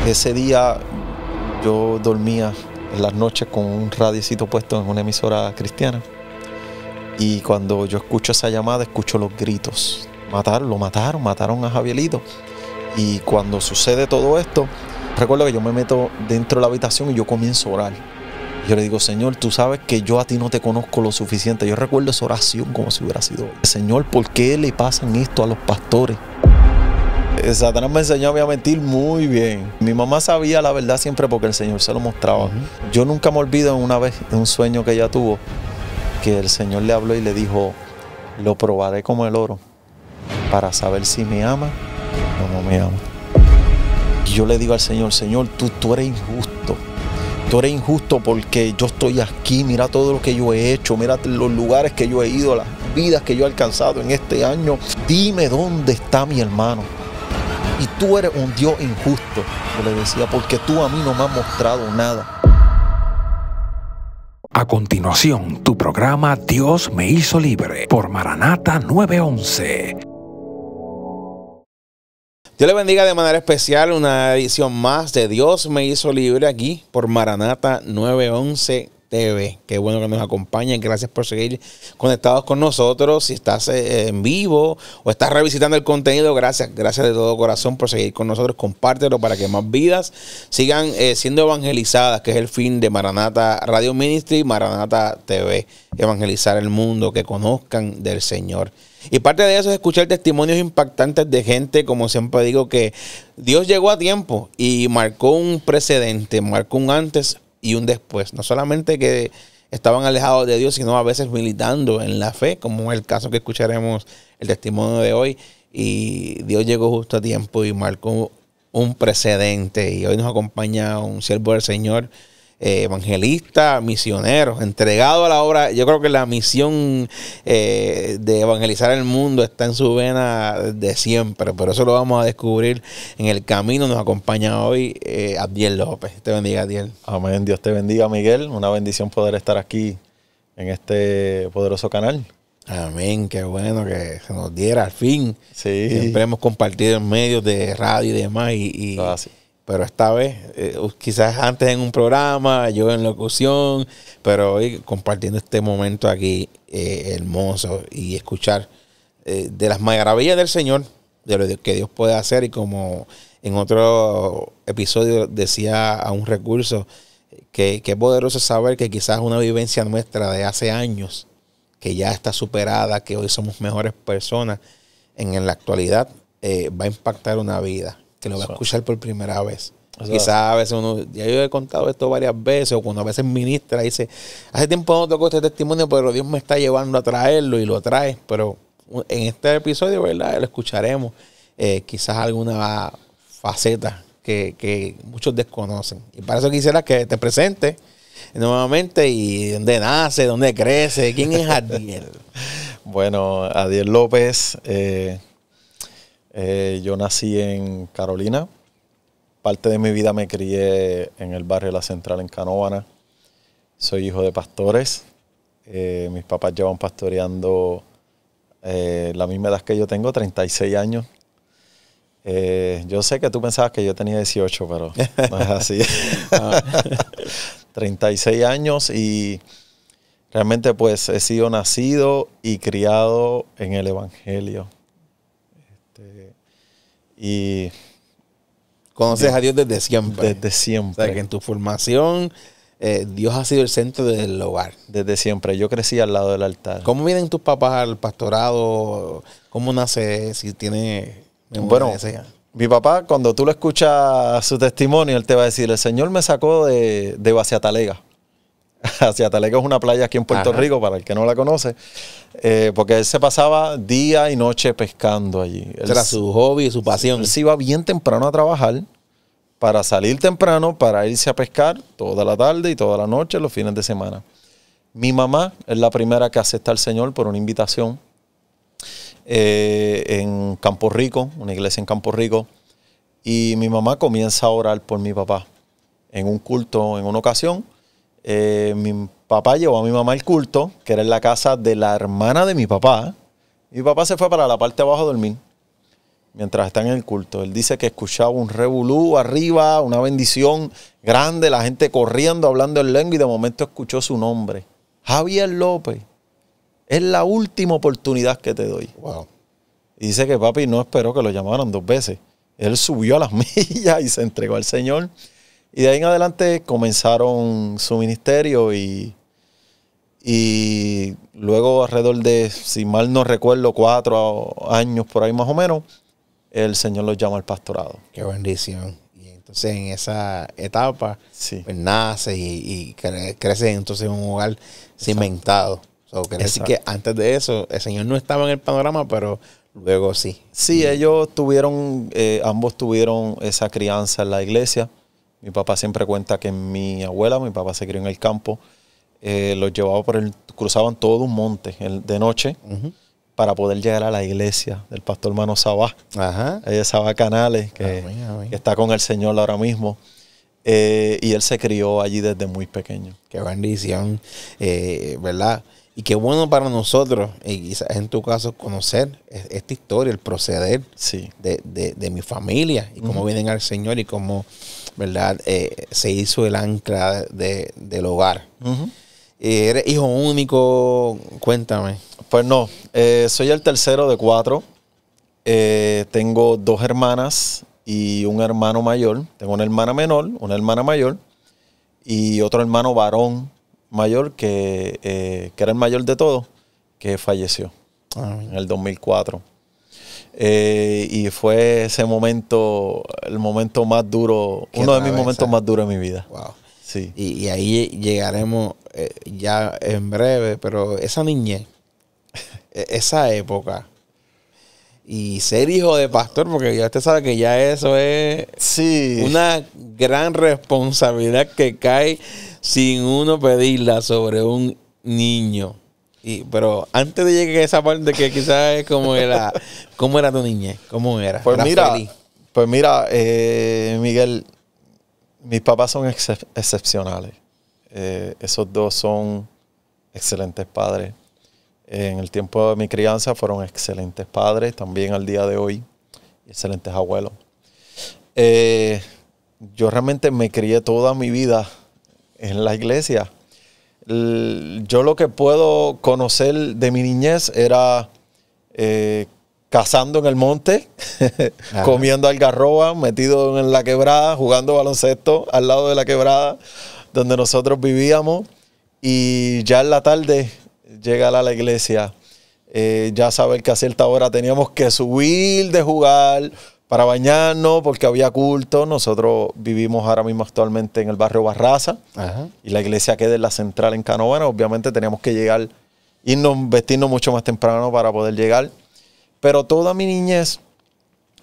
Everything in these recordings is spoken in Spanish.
Ese día yo dormía en las noches con un radiecito puesto en una emisora cristiana. Y cuando yo escucho esa llamada, escucho los gritos. Mataron a Javierito. Y cuando sucede todo esto, recuerdo que yo me meto dentro de la habitación y yo comienzo a orar. Yo le digo, Señor, tú sabes que yo a ti no te conozco lo suficiente. Yo recuerdo esa oración como si hubiera sido hoy. Señor, ¿por qué le pasan esto a los pastores? Satanás me enseñó a mentir muy bien. Mi mamá sabía la verdad siempre porque el Señor se lo mostraba. Yo nunca me olvido una vez de un sueño que ella tuvo, que el Señor le habló y le dijo, lo probaré como el oro para saber si me ama o no me ama. Y yo le digo al Señor, Señor, tú eres injusto. Tú eres injusto porque yo estoy aquí, mira todo lo que yo he hecho, mira los lugares que yo he ido, las vidas que yo he alcanzado en este año. Dime dónde está mi hermano. Y tú eres un Dios injusto, yo le decía, porque tú a mí no me has mostrado nada. A continuación, tu programa Dios me hizo libre por Maranata 911. Dios le bendiga de manera especial, una edición más de Dios me hizo libre aquí por Maranata 911 TV. Qué bueno que nos acompañen. Gracias por seguir conectados con nosotros. Si estás en vivo o estás revisitando el contenido, gracias de todo corazón por seguir con nosotros. Compártelo para que más vidas sigan siendo evangelizadas, que es el fin de Maranata Radio Ministry, Maranata TV. Evangelizar el mundo, que conozcan del Señor. Y parte de eso es escuchar testimonios impactantes de gente, como siempre digo, que Dios llegó a tiempo y marcó un precedente, marcó un antes y un después. No solamente que estaban alejados de Dios, sino a veces militando en la fe, como es el caso que escucharemos el testimonio de hoy. Y Dios llegó justo a tiempo y marcó un precedente. Y hoy nos acompaña un siervo del Señor, evangelista, misionero, entregado a la obra. Yo creo que la misión de evangelizar el mundo está en su vena de siempre, pero eso lo vamos a descubrir en el camino. Nos acompaña hoy Adiel López. Te bendiga, Adiel. Amén. Dios te bendiga, Miguel. Una bendición poder estar aquí en este poderoso canal. Amén. Qué bueno que se nos diera al fin. Sí. Siempre hemos compartido en medios de radio y demás. Pero esta vez, quizás antes en un programa, yo en locución, pero hoy compartiendo este momento aquí hermoso y escuchar de las maravillas del Señor, de lo que Dios puede hacer. Y como en otro episodio decía a un recurso, que es poderoso saber que quizás una vivencia nuestra de hace años, que ya está superada, que hoy somos mejores personas en la actualidad, va a impactar una vida, que lo va a escuchar por primera vez. Quizás a veces ya yo he contado esto varias veces, o cuando a veces ministra dice, hace tiempo no tocó este testimonio, pero Dios me está llevando a traerlo y lo trae. Pero en este episodio, ¿verdad?, lo escucharemos quizás alguna faceta que muchos desconocen. Y para eso quisiera que te presentes nuevamente y dónde nace, dónde crece, quién es Adiel. Bueno, Adiel López. Yo nací en Carolina. Parte de mi vida me crié en el barrio La Central en Canóvana. Soy hijo de pastores. Mis papás llevan pastoreando la misma edad que yo tengo, 36 años. Yo sé que tú pensabas que yo tenía 18, pero no es así. 36 años y realmente pues he sido nacido y criado en el Evangelio. Y conoces a Dios desde siempre. Desde siempre. O sea, que en tu formación Dios ha sido el centro del hogar. Desde siempre. Yo crecí al lado del altar. ¿Cómo vienen tus papás al pastorado? ¿Cómo nace? Si tiene... Bueno, mi papá, cuando tú lo escuchas su testimonio, él te va a decir, el Señor me sacó de Baciatalega. Baciatalega es una playa aquí en Puerto Rico, para el que no la conoce, porque él se pasaba día y noche pescando allí. Era su hobby, su pasión. Él se iba bien temprano a trabajar para salir temprano, para irse a pescar toda la tarde y toda la noche, los fines de semana. Mi mamá es la primera que acepta al Señor por una invitación en Campo Rico, una iglesia en Campo Rico, y mi mamá comienza a orar por mi papá. En un culto, en una ocasión, mi papá llevó a mi mamá al culto, que era en la casa de la hermana de mi papá. Mi papá se fue para la parte de abajo a dormir. mientras están en el culto. Él dice que escuchaba un revolú arriba, una bendición grande, la gente corriendo, hablando en lengua, y de momento escuchó su nombre. Javier López, es la última oportunidad que te doy. Wow. Y dice que papi no esperó que lo llamaran 2 veces. Él subió a las millas y se entregó al Señor. Y de ahí en adelante comenzaron su ministerio y luego alrededor de, si mal no recuerdo, 4 años por ahí más o menos, el Señor los llama al pastorado. Qué bendición. Y entonces en esa etapa Sí. pues, nace y crece entonces en un hogar cimentado. So, quiere decir que antes de eso el Señor no estaba en el panorama, pero luego sí. Sí, ellos tuvieron, ambos tuvieron esa crianza en la iglesia. Mi papá siempre cuenta que mi papá se crió en el campo, los llevaba cruzaban todo un monte de noche para poder llegar a la iglesia del pastor hermano Sabá. Ajá. Sabá Canales, que está con el Señor ahora mismo. Y él se crió allí desde muy pequeño. Qué bendición, ¿verdad? Y qué bueno para nosotros, y quizás en tu caso, conocer esta historia, el proceder de mi familia y cómo vienen al Señor y cómo, ¿verdad? Se hizo el ancla del hogar. ¿Eres hijo único? Cuéntame. Pues no, soy el tercero de 4. Tengo 2 hermanas y un hermano mayor. Tengo una hermana menor, una hermana mayor y otro hermano varón mayor que era el mayor de todos, que falleció en el 2004. Y fue ese momento, el momento más duro, uno de mis momentos más duros de mi vida. Wow. Sí. Y ahí llegaremos ya en breve, pero esa niñez, esa época, y ser hijo de pastor, porque ya usted sabe que ya eso es una gran responsabilidad que cae sin uno pedirla sobre un niño. Pero antes de llegar a esa parte que quizás es como era, ¿cómo era tu niñez? ¿Cómo era? Pues ¿Era mira, Miguel, mis papás son excepcionales. Esos 2 son excelentes padres. En el tiempo de mi crianza fueron excelentes padres, también al día de hoy, excelentes abuelos. Yo realmente me crié toda mi vida en la iglesia. Yo lo que puedo conocer de mi niñez era cazando en el monte, comiendo algarroba, metido en la quebrada, jugando baloncesto al lado de la quebrada donde nosotros vivíamos, y ya en la tarde llegar a la iglesia, ya saber que a cierta hora teníamos que subir de jugar para bañarnos porque había culto. Nosotros vivimos ahora mismo actualmente en el barrio Barraza. Y la iglesia queda en la central en Canóvana. Obviamente teníamos que llegar, vestirnos mucho más temprano para poder llegar. Pero toda mi niñez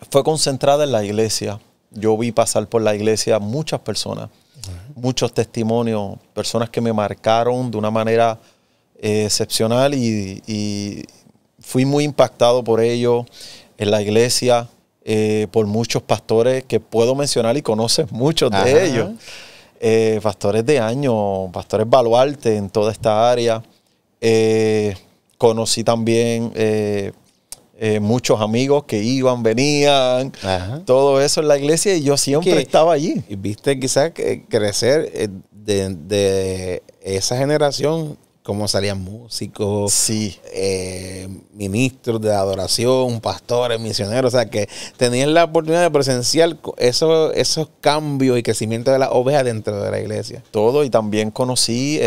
fue concentrada en la iglesia. Yo vi pasar por la iglesia muchas personas, muchos testimonios, personas que me marcaron de una manera excepcional y fui muy impactado por ello en la iglesia, por muchos pastores que puedo mencionar y conoces muchos de ellos. Pastores de años, pastores baluarte en toda esta área. Conocí también muchos amigos que iban, venían, todo eso en la iglesia, y yo siempre estaba allí. Y viste quizás crecer de esa generación, como salían músicos, ministros de adoración, pastores, misioneros, o sea que tenían la oportunidad de presenciar esos cambios y crecimiento de las ovejas dentro de la iglesia. Todo, y también conocí,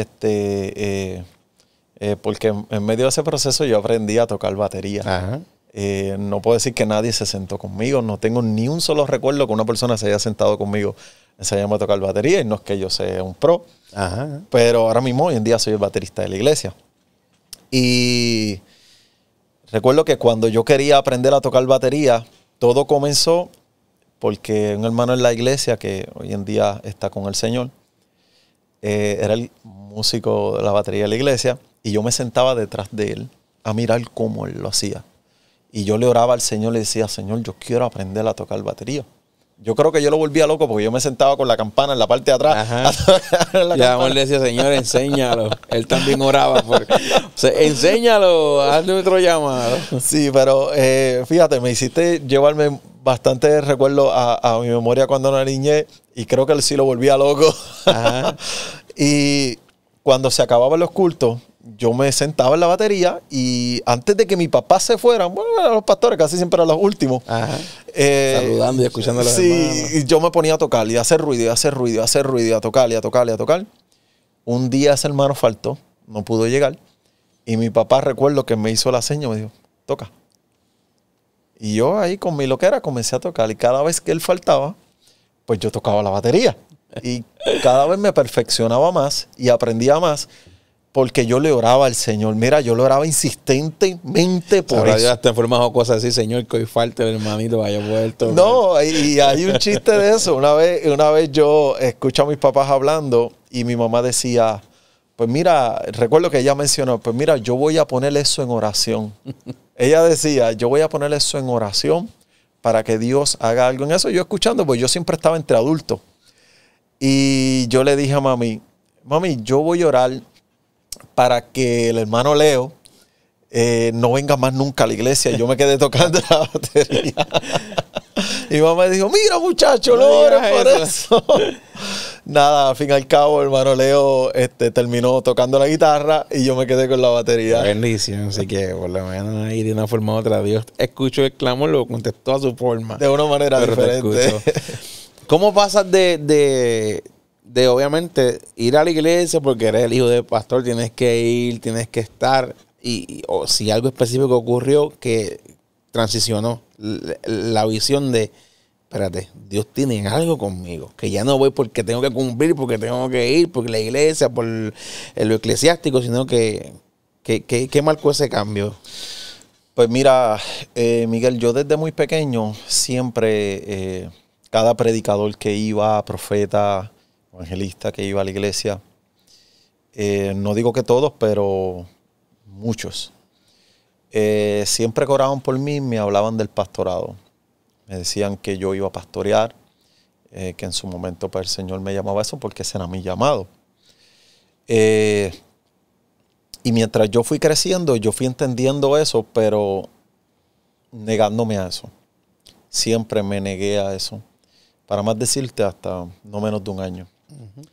porque en medio de ese proceso yo aprendí a tocar batería. No puedo decir que nadie se sentó conmigo, no tengo ni un solo recuerdo que una persona se haya sentado conmigo, enseñarme a tocar batería, y no es que yo sea un pro. Pero ahora mismo, hoy en día, soy el baterista de la iglesia. Y recuerdo que cuando yo quería aprender a tocar batería, todo comenzó porque un hermano en la iglesia, que hoy en día está con el Señor, era el músico de la batería de la iglesia, y yo me sentaba detrás de él a mirar cómo él lo hacía. Y yo le oraba al Señor, le decía: Señor, yo quiero aprender a tocar batería. Yo creo que yo lo volvía loco porque yo me sentaba con la campana en la parte de atrás. Ajá. Y amor le decía, Señor, enséñalo. Él también oraba por... O sea, enséñalo, hazle otro llamado. Sí, pero fíjate, me hiciste llevarme bastante recuerdo a mi memoria cuando era niñez y creo que él sí lo volvía loco. Ajá. Y cuando se acababan los cultos, yo me sentaba en la batería y antes de que mi papá se fueran, bueno, los pastores casi siempre eran los últimos. Ajá. Saludando y escuchando a los hermanos. Sí, y yo me ponía a tocar y a hacer ruido, y a hacer ruido, y a hacer ruido, y a tocar, y a tocar, y a tocar. Un día ese hermano faltó, no pudo llegar. Y mi papá, recuerdo que me hizo la seña, me dijo, toca. Y yo ahí con mi loquera comencé a tocar. Y cada vez que él faltaba, pues yo tocaba la batería. Y cada vez me perfeccionaba más y aprendía más. Porque yo le oraba al Señor. Mira, yo le oraba insistentemente por Ahora eso. ya te han formado cosas así, Señor, que hoy falta el hermanito vaya vuelto. No, y hay un chiste de eso. Una vez yo escucho a mis papás hablando y mi mamá decía, pues mira, recuerdo que ella mencionó, pues mira, yo voy a poner eso en oración. Ella decía, yo voy a poner eso en oración para que Dios haga algo en eso. Yo escuchando, pues yo siempre estaba entre adultos. Y yo le dije a mami, yo voy a orar para que el hermano Leo no venga más nunca a la iglesia. Y yo me quedé tocando la batería. Y mi mamá dijo, mira muchacho, no ores por eso. Nada, al fin y al cabo, el hermano Leo terminó tocando la guitarra y yo me quedé con la batería. Bendición, así que por lo menos ahí de una forma u otra Dios escuchó el clamor, lo contestó a su forma. De una manera diferente. ¿Cómo pasas de obviamente ir a la iglesia porque eres el hijo del pastor, tienes que ir, tienes que estar, o si algo específico ocurrió que transicionó la visión de, espérate, Dios tiene algo conmigo, que ya no voy porque tengo que cumplir, porque tengo que ir, porque la iglesia, por lo eclesiástico, sino que ¿qué marcó ese cambio? Pues mira, Miguel, yo desde muy pequeño siempre, cada predicador que iba, profeta, evangelista que iba a la iglesia, no digo que todos, pero muchos, siempre que oraban por mí, me hablaban del pastorado. Me decían que yo iba a pastorear, que en su momento pues, el Señor me llamaba eso porque ese era mi llamado. Y mientras yo fui creciendo, yo fui entendiendo eso, pero negándome a eso. Siempre me negué a eso. Para más decirte, hasta no menos de un año. Uh-huh.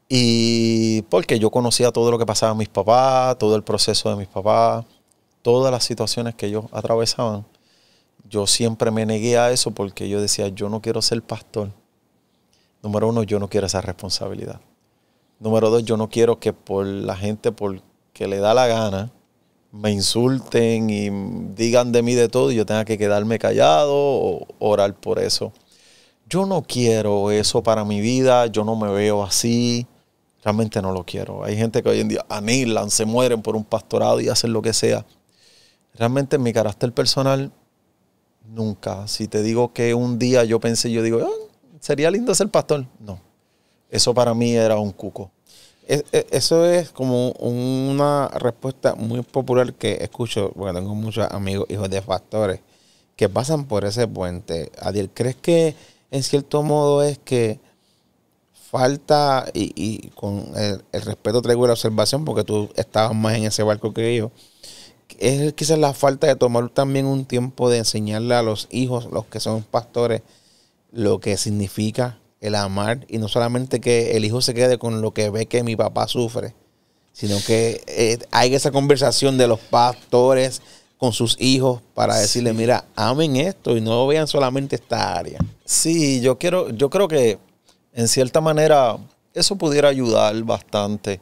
Y porque yo conocía todo lo que pasaba a mis papás, todo el proceso de mis papás, todas las situaciones que ellos atravesaban. Yo siempre me negué a eso porque yo decía, yo no quiero ser pastor. Número uno, yo no quiero esa responsabilidad. Número dos, yo no quiero que por la gente, porque le da la gana, me insulten y digan de mí de todo y yo tenga que quedarme callado o orar por eso. Yo no quiero eso para mi vida, yo no me veo así, realmente no lo quiero. Hay gente que hoy en día anhelan, se mueren por un pastorado y hacen lo que sea. Realmente en mi carácter personal, nunca. Si te digo que un día yo pensé, yo digo, sería lindo ser pastor. No, eso para mí era un cuco. Eso es como una respuesta muy popular que escucho, porque tengo muchos amigos, hijos de pastores, que pasan por ese puente. Adiel, ¿crees que en cierto modo es que falta, y con el respeto traigo la observación porque tú estabas más en ese barco que yo, es quizás la falta de tomar también un tiempo de enseñarle a los hijos, los que son pastores, lo que significa el amar, y no solamente que el hijo se quede con lo que ve que mi papá sufre, sino que hay esa conversación de los pastores con sus hijos para decirle, mira, amen esto y no vean solamente esta área. Sí, yo creo que en cierta manera eso pudiera ayudar bastante.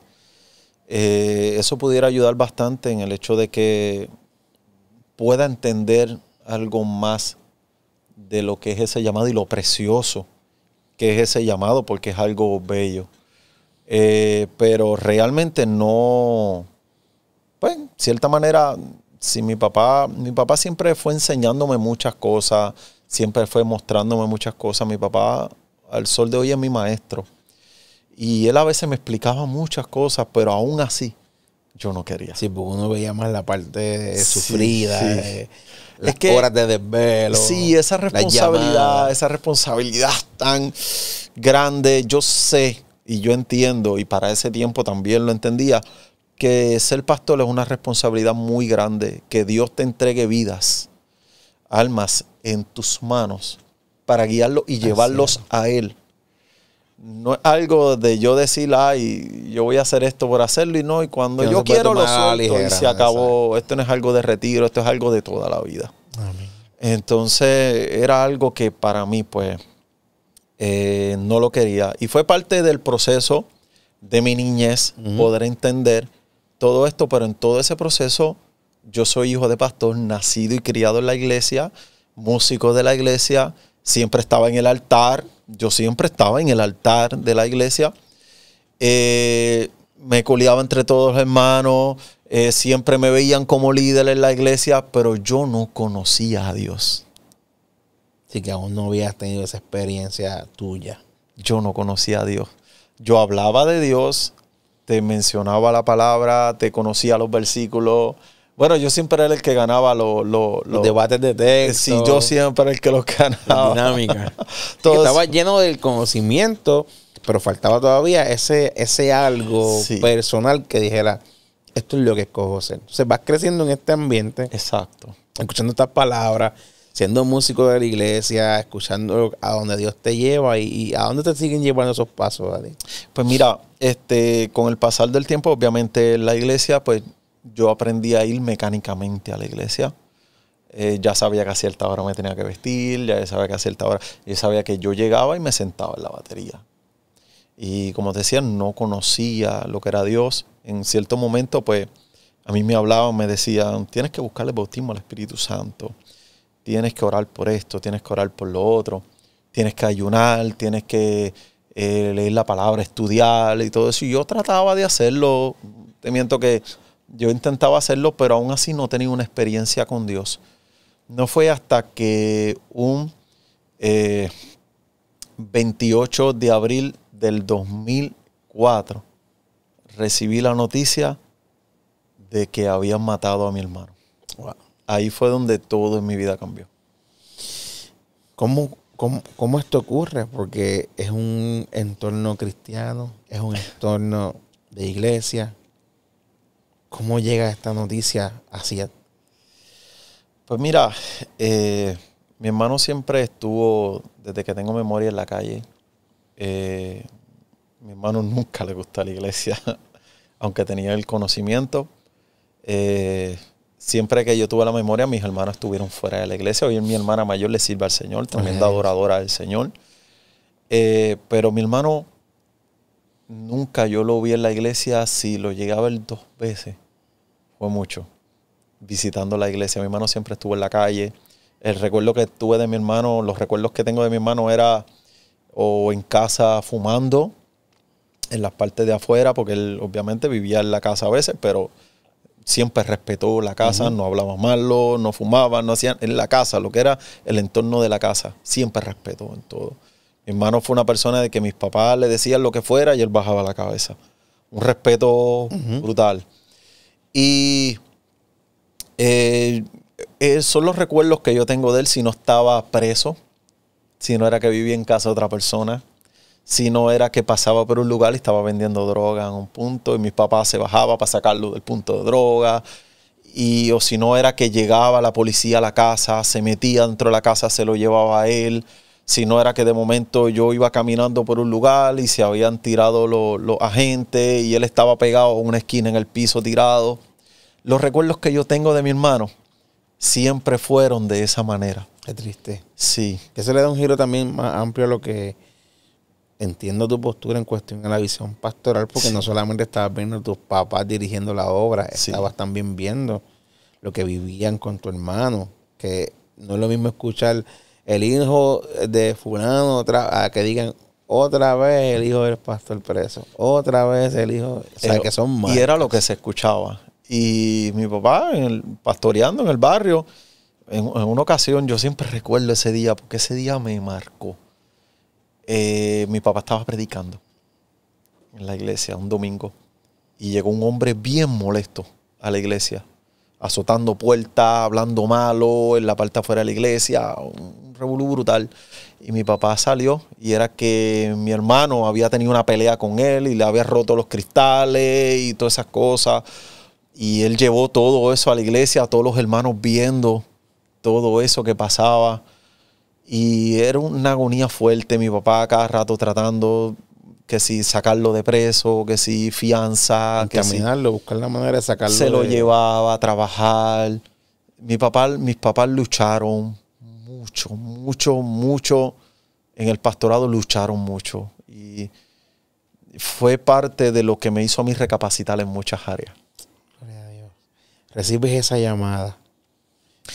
Eso pudiera ayudar bastante en el hecho de que pueda entender algo más de lo que es ese llamado y lo precioso que es ese llamado, porque es algo bello. Pero realmente no, pues, en cierta manera, si mi papá siempre fue enseñándome muchas cosas, siempre fue mostrándome muchas cosas. Mi papá, al sol de hoy, es mi maestro. Y él a veces me explicaba muchas cosas, pero aún así, yo no quería. Sí, porque uno veía más la parte Sí, sufrida, sí. las Es que- horas de desvelo. Sí, esa las llamadas. responsabilidad tan grande, yo sé y yo entiendo, y para ese tiempo también lo entendía, que ser pastor es una responsabilidad muy grande, que Dios te entregue vidas, almas en tus manos para guiarlos y llevarlos a Él. No es algo de yo decir, ay, yo voy a hacer esto por hacerlo, y no, y cuando Que no yo se puede quiero lo tomar a la suelto y ligera, se acabó. Esto no es algo de retiro, esto es algo de toda la vida. Amén. Entonces era algo que para mí pues no lo quería. Y fue parte del proceso de mi niñez poder entender todo esto, pero en todo ese proceso yo soy hijo de pastor, nacido y criado en la iglesia, músico de la iglesia, siempre estaba en el altar, yo siempre estaba en el altar de la iglesia. Me coleaba entre todos los hermanos, siempre me veían como líder en la iglesia, pero yo no conocía a Dios. Así que aún no habías tenido esa experiencia tuya. Yo no conocía a Dios. Yo hablaba de Dios, te mencionaba la palabra, te conocía los versículos. Bueno, yo siempre era el que ganaba los Debates de texto. Sí, yo siempre era el que los ganaba. La dinámica. Todos- Estaba lleno del conocimiento, pero faltaba todavía ese algo Sí. personal que dijera, esto es lo que escojo ser. Entonces vas creciendo en este ambiente, Exacto. escuchando estas palabras, siendo músico de la iglesia, escuchando a donde Dios te lleva y a dónde te siguen llevando esos pasos, Dani. Pues mira, con el pasar del tiempo, obviamente la iglesia, pues yo aprendí a ir mecánicamente a la iglesia. Ya sabía que a cierta hora me tenía que vestir, ya sabía que a cierta hora, yo sabía que yo llegaba y me sentaba en la batería. Y como te decía, no conocía lo que era Dios. En cierto momento, pues, a mí me hablaban, me decían, tienes que buscarle bautismo al Espíritu Santo. Tienes que orar por esto, tienes que orar por lo otro. Tienes que ayunar, tienes que leer la palabra, estudiar y todo eso. Y yo trataba de hacerlo. Te miento que yo intentaba hacerlo, pero aún así no tenía una experiencia con Dios. No fue hasta que un 28 de abril del 2004 recibí la noticia de que habían matado a mi hermano. Wow. Ahí fue donde todo en mi vida cambió. ¿Cómo esto ocurre? Porque es un entorno cristiano, es un entorno de iglesia. ¿Cómo llega esta noticia hacia? Pues mira, mi hermano siempre estuvo, desde que tengo memoria, en la calle. Mi hermano nunca le gustó la iglesia, aunque tenía el conocimiento. Siempre que yo tuve la memoria, mis hermanos estuvieron fuera de la iglesia. Hoy mi hermana mayor le sirve al Señor, tremenda adoradora del Señor. Pero mi hermano, nunca yo lo vi en la iglesia. Si lo llegué a ver 2 veces, fue mucho, visitando la iglesia. Mi hermano siempre estuvo en la calle. El recuerdo que tuve de mi hermano, los recuerdos que tengo de mi hermano era o en casa fumando, en las partes de afuera, porque él obviamente vivía en la casa a veces, pero siempre respetó la casa, no hablaba malo, no fumaba, no hacían en la casa, lo que era el entorno de la casa, siempre respetó en todo. Mi hermano fue una persona de que mis papás le decían lo que fuera y él bajaba la cabeza. Un respeto brutal. Y son los recuerdos que yo tengo de él si no estaba preso, si no era que vivía en casa de otra persona, si no era que pasaba por un lugar y estaba vendiendo droga en un punto y mis papás se bajaba para sacarlo del punto de droga, o si no era que llegaba la policía a la casa, se metía dentro de la casa, se lo llevaba a él, si no era que de momento yo iba caminando por un lugar y se habían tirado los agentes y él estaba pegado a una esquina en el piso tirado. Los recuerdos que yo tengo de mi hermano siempre fueron de esa manera. Qué triste. Sí. Que se le da un giro también más amplio a lo que entiendo tu postura en cuestión de la visión pastoral, porque no solamente estabas viendo a tus papás dirigiendo la obra, estabas también viendo lo que vivían con tu hermano, que no es lo mismo escuchar el hijo de fulano a que digan otra vez el hijo del pastor preso, otra vez el hijo, o sea, que son más. Y era lo que se escuchaba. Y mi papá, pastoreando en el barrio, en una ocasión, yo siempre recuerdo ese día, porque ese día me marcó. Mi papá estaba predicando en la iglesia un domingo. y llegó un hombre bien molesto a la iglesia, azotando puertas, hablando malo en la parte afuera de la iglesia, un revolú brutal. Y mi papá salió y era que mi hermano había tenido una pelea con él y le había roto los cristales y todas esas cosas. Y él llevó todo eso a la iglesia, a todos los hermanos viendo todo eso que pasaba. Y era una agonía fuerte. Mi papá cada rato tratando que si sacarlo de preso, que si fianza. Encaminarlo, buscar la manera de sacarlo. Se lo llevaba a trabajar. Mis papás lucharon mucho. En el pastorado lucharon mucho. Y fue parte de lo que me hizo a mí recapacitar en muchas áreas. Gloria a Dios. Recibes esa llamada.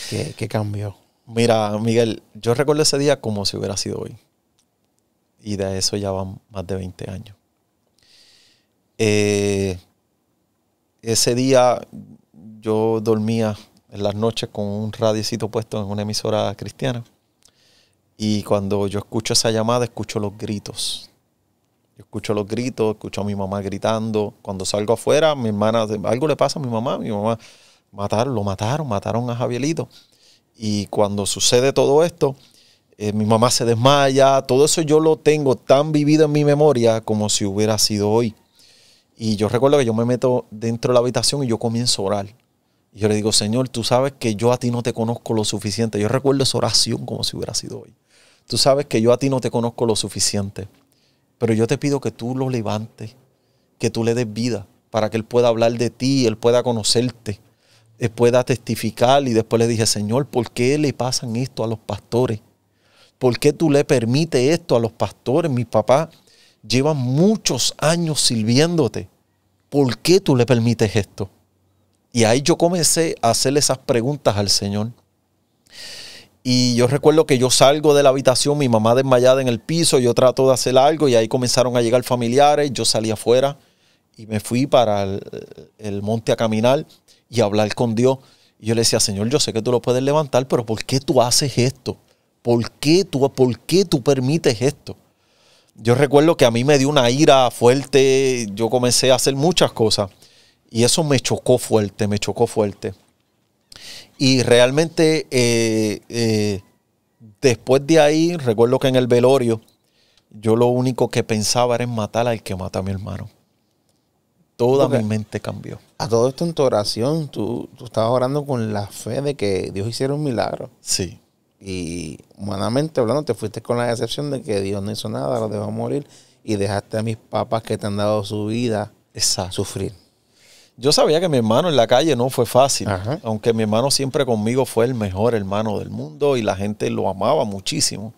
¿Qué cambió? Mira, Miguel, yo recuerdo ese día como si hubiera sido hoy. Y de eso ya van más de 20 años. Ese día yo dormía en las noches con un radiecito puesto en una emisora cristiana. Y cuando yo escucho esa llamada, escucho los gritos. Yo escucho los gritos, escucho a mi mamá gritando. Cuando salgo afuera, mi hermana, algo le pasa a mi mamá. Lo mataron a Javierito. Y cuando sucede todo esto, mi mamá se desmaya. Todo eso yo lo tengo tan vivido en mi memoria como si hubiera sido hoy. Y yo recuerdo que yo me meto dentro de la habitación y yo comienzo a orar. Y yo le digo, Señor, tú sabes que yo a ti no te conozco lo suficiente. Yo recuerdo esa oración como si hubiera sido hoy. Tú sabes que yo a ti no te conozco lo suficiente. Pero yo te pido que tú lo levantes, que tú le des vida para que él pueda hablar de ti, él pueda conocerte, él pueda testificar. Y después le dije, Señor, ¿por qué le pasan esto a los pastores? ¿Por qué tú le permites esto a los pastores? Mi papá lleva muchos años sirviéndote. ¿Por qué tú le permites esto? Y ahí yo comencé a hacerle esas preguntas al Señor. Y yo recuerdo que yo salgo de la habitación, mi mamá desmayada en el piso, yo trato de hacer algo y ahí comenzaron a llegar familiares. Yo salí afuera y me fui para el monte a caminar y a hablar con Dios. Y yo le decía, Señor, yo sé que tú lo puedes levantar, pero ¿por qué tú haces esto? ¿Por qué tú permites esto? Yo recuerdo que a mí me dio una ira fuerte, yo comencé a hacer muchas cosas y eso me chocó fuerte. Y realmente después de ahí, recuerdo que en el velorio, yo lo único que pensaba era en matar al que mata a mi hermano. Toda mi mente cambió. A todo esto en tu oración, tú estabas orando con la fe de que Dios hiciera un milagro. Sí. Y humanamente hablando, te fuiste con la decepción de que Dios no hizo nada, lo dejó morir y dejaste a mis papás que te han dado su vida sufrir. Yo sabía que mi hermano en la calle no fue fácil. Ajá. Aunque mi hermano siempre conmigo fue el mejor hermano del mundo y la gente lo amaba muchísimo.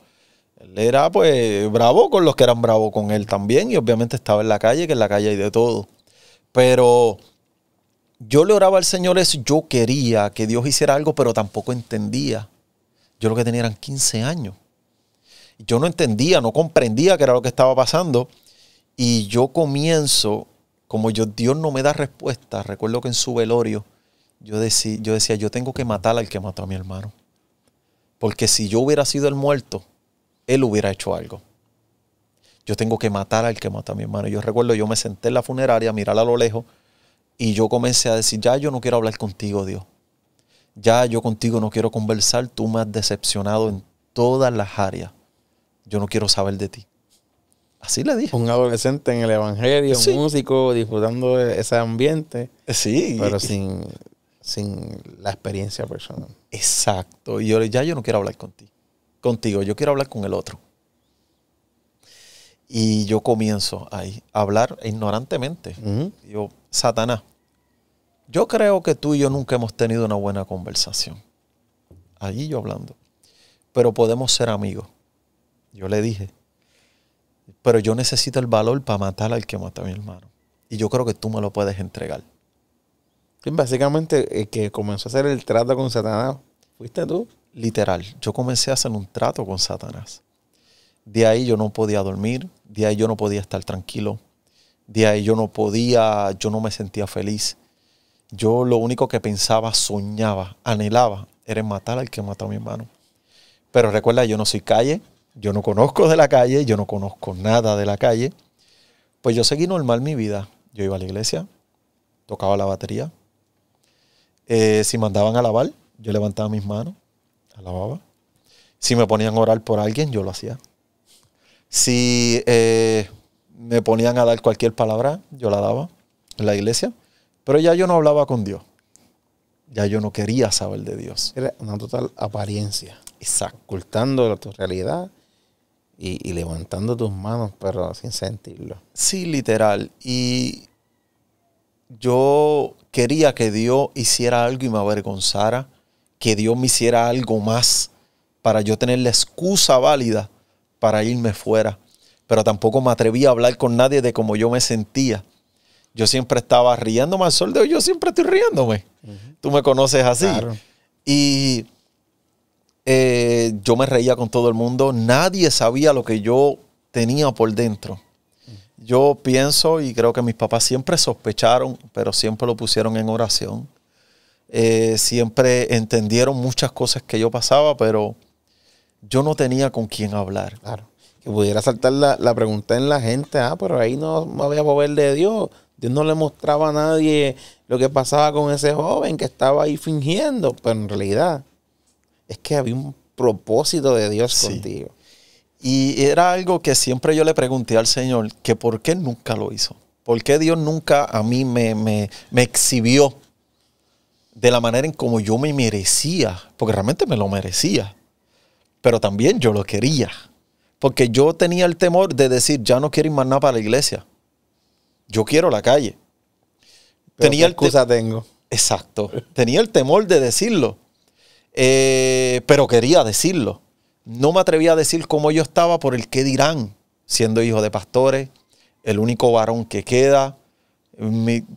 Él era pues bravo con los que eran bravos con él también y obviamente estaba en la calle, que en la calle hay de todo. Pero yo le oraba al Señor eso, yo quería que Dios hiciera algo, pero tampoco entendía. Yo lo que tenía eran 15 años. Yo no entendía, no comprendía qué era lo que estaba pasando. Y yo comienzo, como Dios no me da respuesta, recuerdo que en su velorio yo decía, yo tengo que matar al que mató a mi hermano. Porque si yo hubiera sido el muerto, él hubiera hecho algo. Yo tengo que matar al que mató a mi hermano. Yo recuerdo, yo me senté en la funeraria a mirar a lo lejos y yo comencé a decir, ya yo no quiero hablar contigo, Dios. Ya yo contigo no quiero conversar, tú me has decepcionado en todas las áreas. Yo no quiero saber de ti. Así le dije. Un adolescente en el evangelio, Sí. un músico, disfrutando de ese ambiente, Sí. pero sin la experiencia personal. Exacto. Y yo no quiero hablar contigo, yo quiero hablar con el otro. Y yo comienzo ahí a hablar ignorantemente. Yo, Satanás, yo creo que tú y yo nunca hemos tenido una buena conversación. Allí yo hablando. Pero podemos ser amigos. Yo le dije, pero yo necesito el valor para matar al que mata a mi hermano. Y yo creo que tú me lo puedes entregar. Sí, básicamente, el que comenzó a hacer el trato con Satanás, ¿fuiste tú? Literal, yo comencé a hacer un trato con Satanás. De ahí yo no podía dormir, de ahí yo no podía estar tranquilo, de ahí yo no me sentía feliz. Yo lo único que pensaba, soñaba, anhelaba, era en matar al que mató a mi hermano. Pero recuerda, yo no soy calle, yo no conozco de la calle, yo no conozco nada de la calle. Pues yo seguí normal mi vida. Yo iba a la iglesia, tocaba la batería. Si mandaban a lavar, yo levantaba mis manos, alababa. Si me ponían a orar por alguien, yo lo hacía. Si me ponían a dar cualquier palabra, yo la daba en la iglesia. Pero ya yo no hablaba con Dios. Ya yo no quería saber de Dios. Era una total apariencia. Exacto. Ocultando tu realidad y levantando tus manos, pero sin sentirlo. Sí, literal. Y yo quería que Dios hiciera algo y me avergonzara. Que Dios me hiciera algo más para yo tener la excusa válida para irme fuera. Pero tampoco me atrevía a hablar con nadie de cómo yo me sentía. Yo siempre estaba riéndome al sol de hoy. Yo siempre estoy riéndome. Tú me conoces así. Claro. Y yo me reía con todo el mundo. Nadie sabía lo que yo tenía por dentro. Yo pienso y creo que mis papás siempre sospecharon, pero siempre lo pusieron en oración. Siempre entendieron muchas cosas que yo pasaba, pero yo no tenía con quién hablar. Claro. Que pudiera saltar la pregunta en la gente, pero ahí no había poder de Dios. Dios no le mostraba a nadie lo que pasaba con ese joven que estaba ahí fingiendo, pero en realidad es que había un propósito de Dios contigo. Y era algo que siempre yo le pregunté al Señor, que por qué nunca lo hizo. ¿Por qué Dios nunca a mí me exhibió de la manera en como yo me merecía? Porque realmente me lo merecía. Pero también yo lo quería. Porque yo tenía el temor de decir, ya no quiero ir más nada para la iglesia. Yo quiero la calle. Tenía ¿qué excusa tengo? Exacto. Tenía el temor de decirlo. Pero quería decirlo. No me atrevía a decir cómo yo estaba por el qué dirán. Siendo hijo de pastores, el único varón que queda.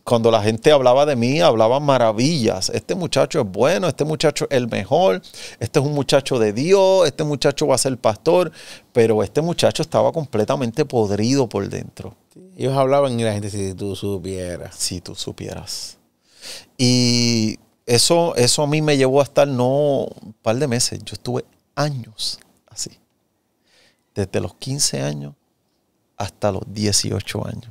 Cuando la gente hablaba de mí, hablaban maravillas. Este muchacho es bueno, este muchacho es el mejor, este es un muchacho de Dios, este muchacho va a ser pastor, pero este muchacho estaba completamente podrido por dentro. Ellos hablaban y la gente, si tú supieras. Si tú supieras. Y eso a mí me llevó a estar un par de meses. Yo estuve años así. Desde los 15 años hasta los 18 años.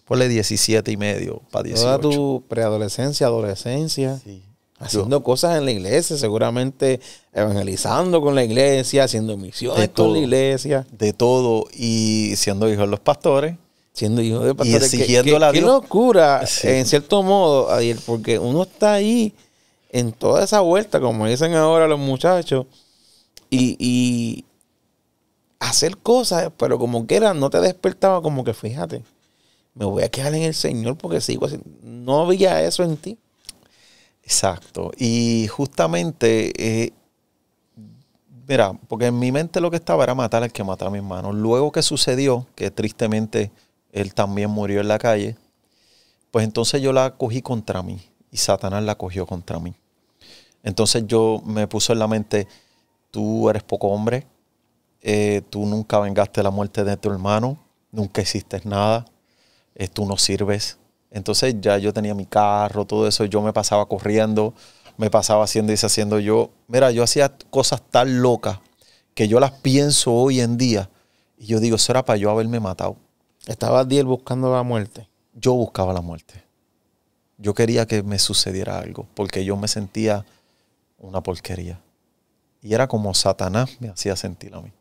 Ponle 17 y medio para 18. Toda tu preadolescencia, adolescencia, sí. Haciendo cosas en la iglesia, seguramente evangelizando con la iglesia, haciendo misiones con la iglesia. De todo. Y siendo hijo de los pastores. Siendo hijo de pastores. Y exigiéndole a Dios. Qué locura, sí. En cierto modo, Adiel, porque uno está ahí en toda esa vuelta, como dicen ahora los muchachos, y hacer cosas, pero como que era, no te despertaba como que fíjate. Me voy a quedar en el Señor porque sigo así. No había eso en ti. Exacto. Y justamente, mira, porque en mi mente lo que estaba era matar al que mataba a mi hermano. Luego que sucedió, que tristemente él también murió en la calle, pues entonces yo la cogí contra mí y Satanás la cogió contra mí. Entonces yo me puso en la mente, tú eres poco hombre, tú nunca vengaste la muerte de tu hermano, nunca hiciste nada. Tú no sirves. Entonces ya yo tenía mi carro, todo eso, yo me pasaba corriendo, me pasaba haciendo y deshaciendo. Yo hacía cosas tan locas que yo las pienso hoy en día y yo digo, eso era para yo haberme matado. ¿Estabas Adiel buscando la muerte? Yo buscaba la muerte. Yo quería que me sucediera algo porque yo me sentía una porquería. Y era como Satanás me hacía sentir a mí.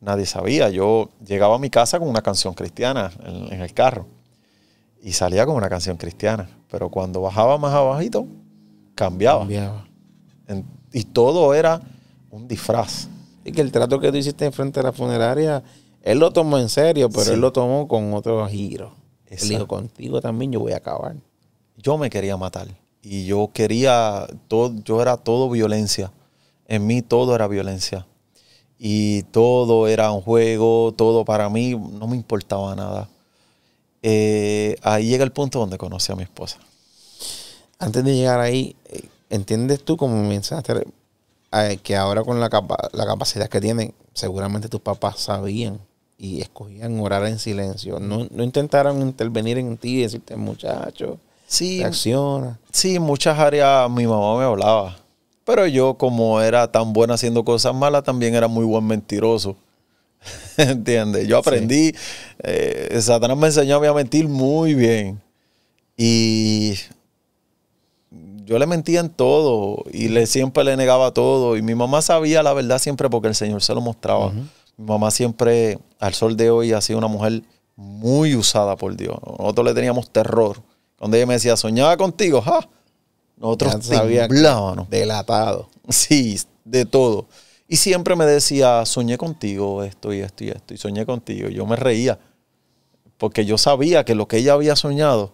Nadie sabía. Yo llegaba a mi casa con una canción cristiana en el carro. Y salía con una canción cristiana. Pero cuando bajaba más abajito, cambiaba. Y todo era un disfraz. Y que el trato que tú hiciste enfrente de la funeraria, él lo tomó en serio, pero sí, él lo tomó con otro giro. Exacto. Él dijo, contigo también yo voy a acabar. Yo me quería matar. Y yo quería, yo era todo violencia. En mí todo era violencia. Y todo era un juego, todo para mí no me importaba nada. Ahí llega el punto donde conocí a mi esposa. Antes de llegar ahí, ¿entiendes tú como mensaste que ahora con la capacidad que tienen, seguramente tus papás sabían y escogían orar en silencio? No intentaron intervenir en ti y decirte, muchacho, sí, reacciona. Sí, en muchas áreas mi mamá me hablaba. Pero yo, como era tan buena haciendo cosas malas, también era muy buen mentiroso. ¿Entiendes? Yo aprendí, sí. Satanás me enseñó a mentir muy bien. Y yo le mentía en todo y siempre le negaba todo. Y mi mamá sabía la verdad siempre porque el Señor se lo mostraba. Mi mamá siempre, al sol de hoy, ha sido una mujer muy usada por Dios. Nosotros le teníamos terror. Cuando ella me decía, soñaba contigo, ¡ja! Nosotros temblábamos. Delatado. Sí, de todo. Y siempre me decía, soñé contigo esto y esto y esto. Y soñé contigo. Yo me reía. Porque yo sabía que lo que ella había soñado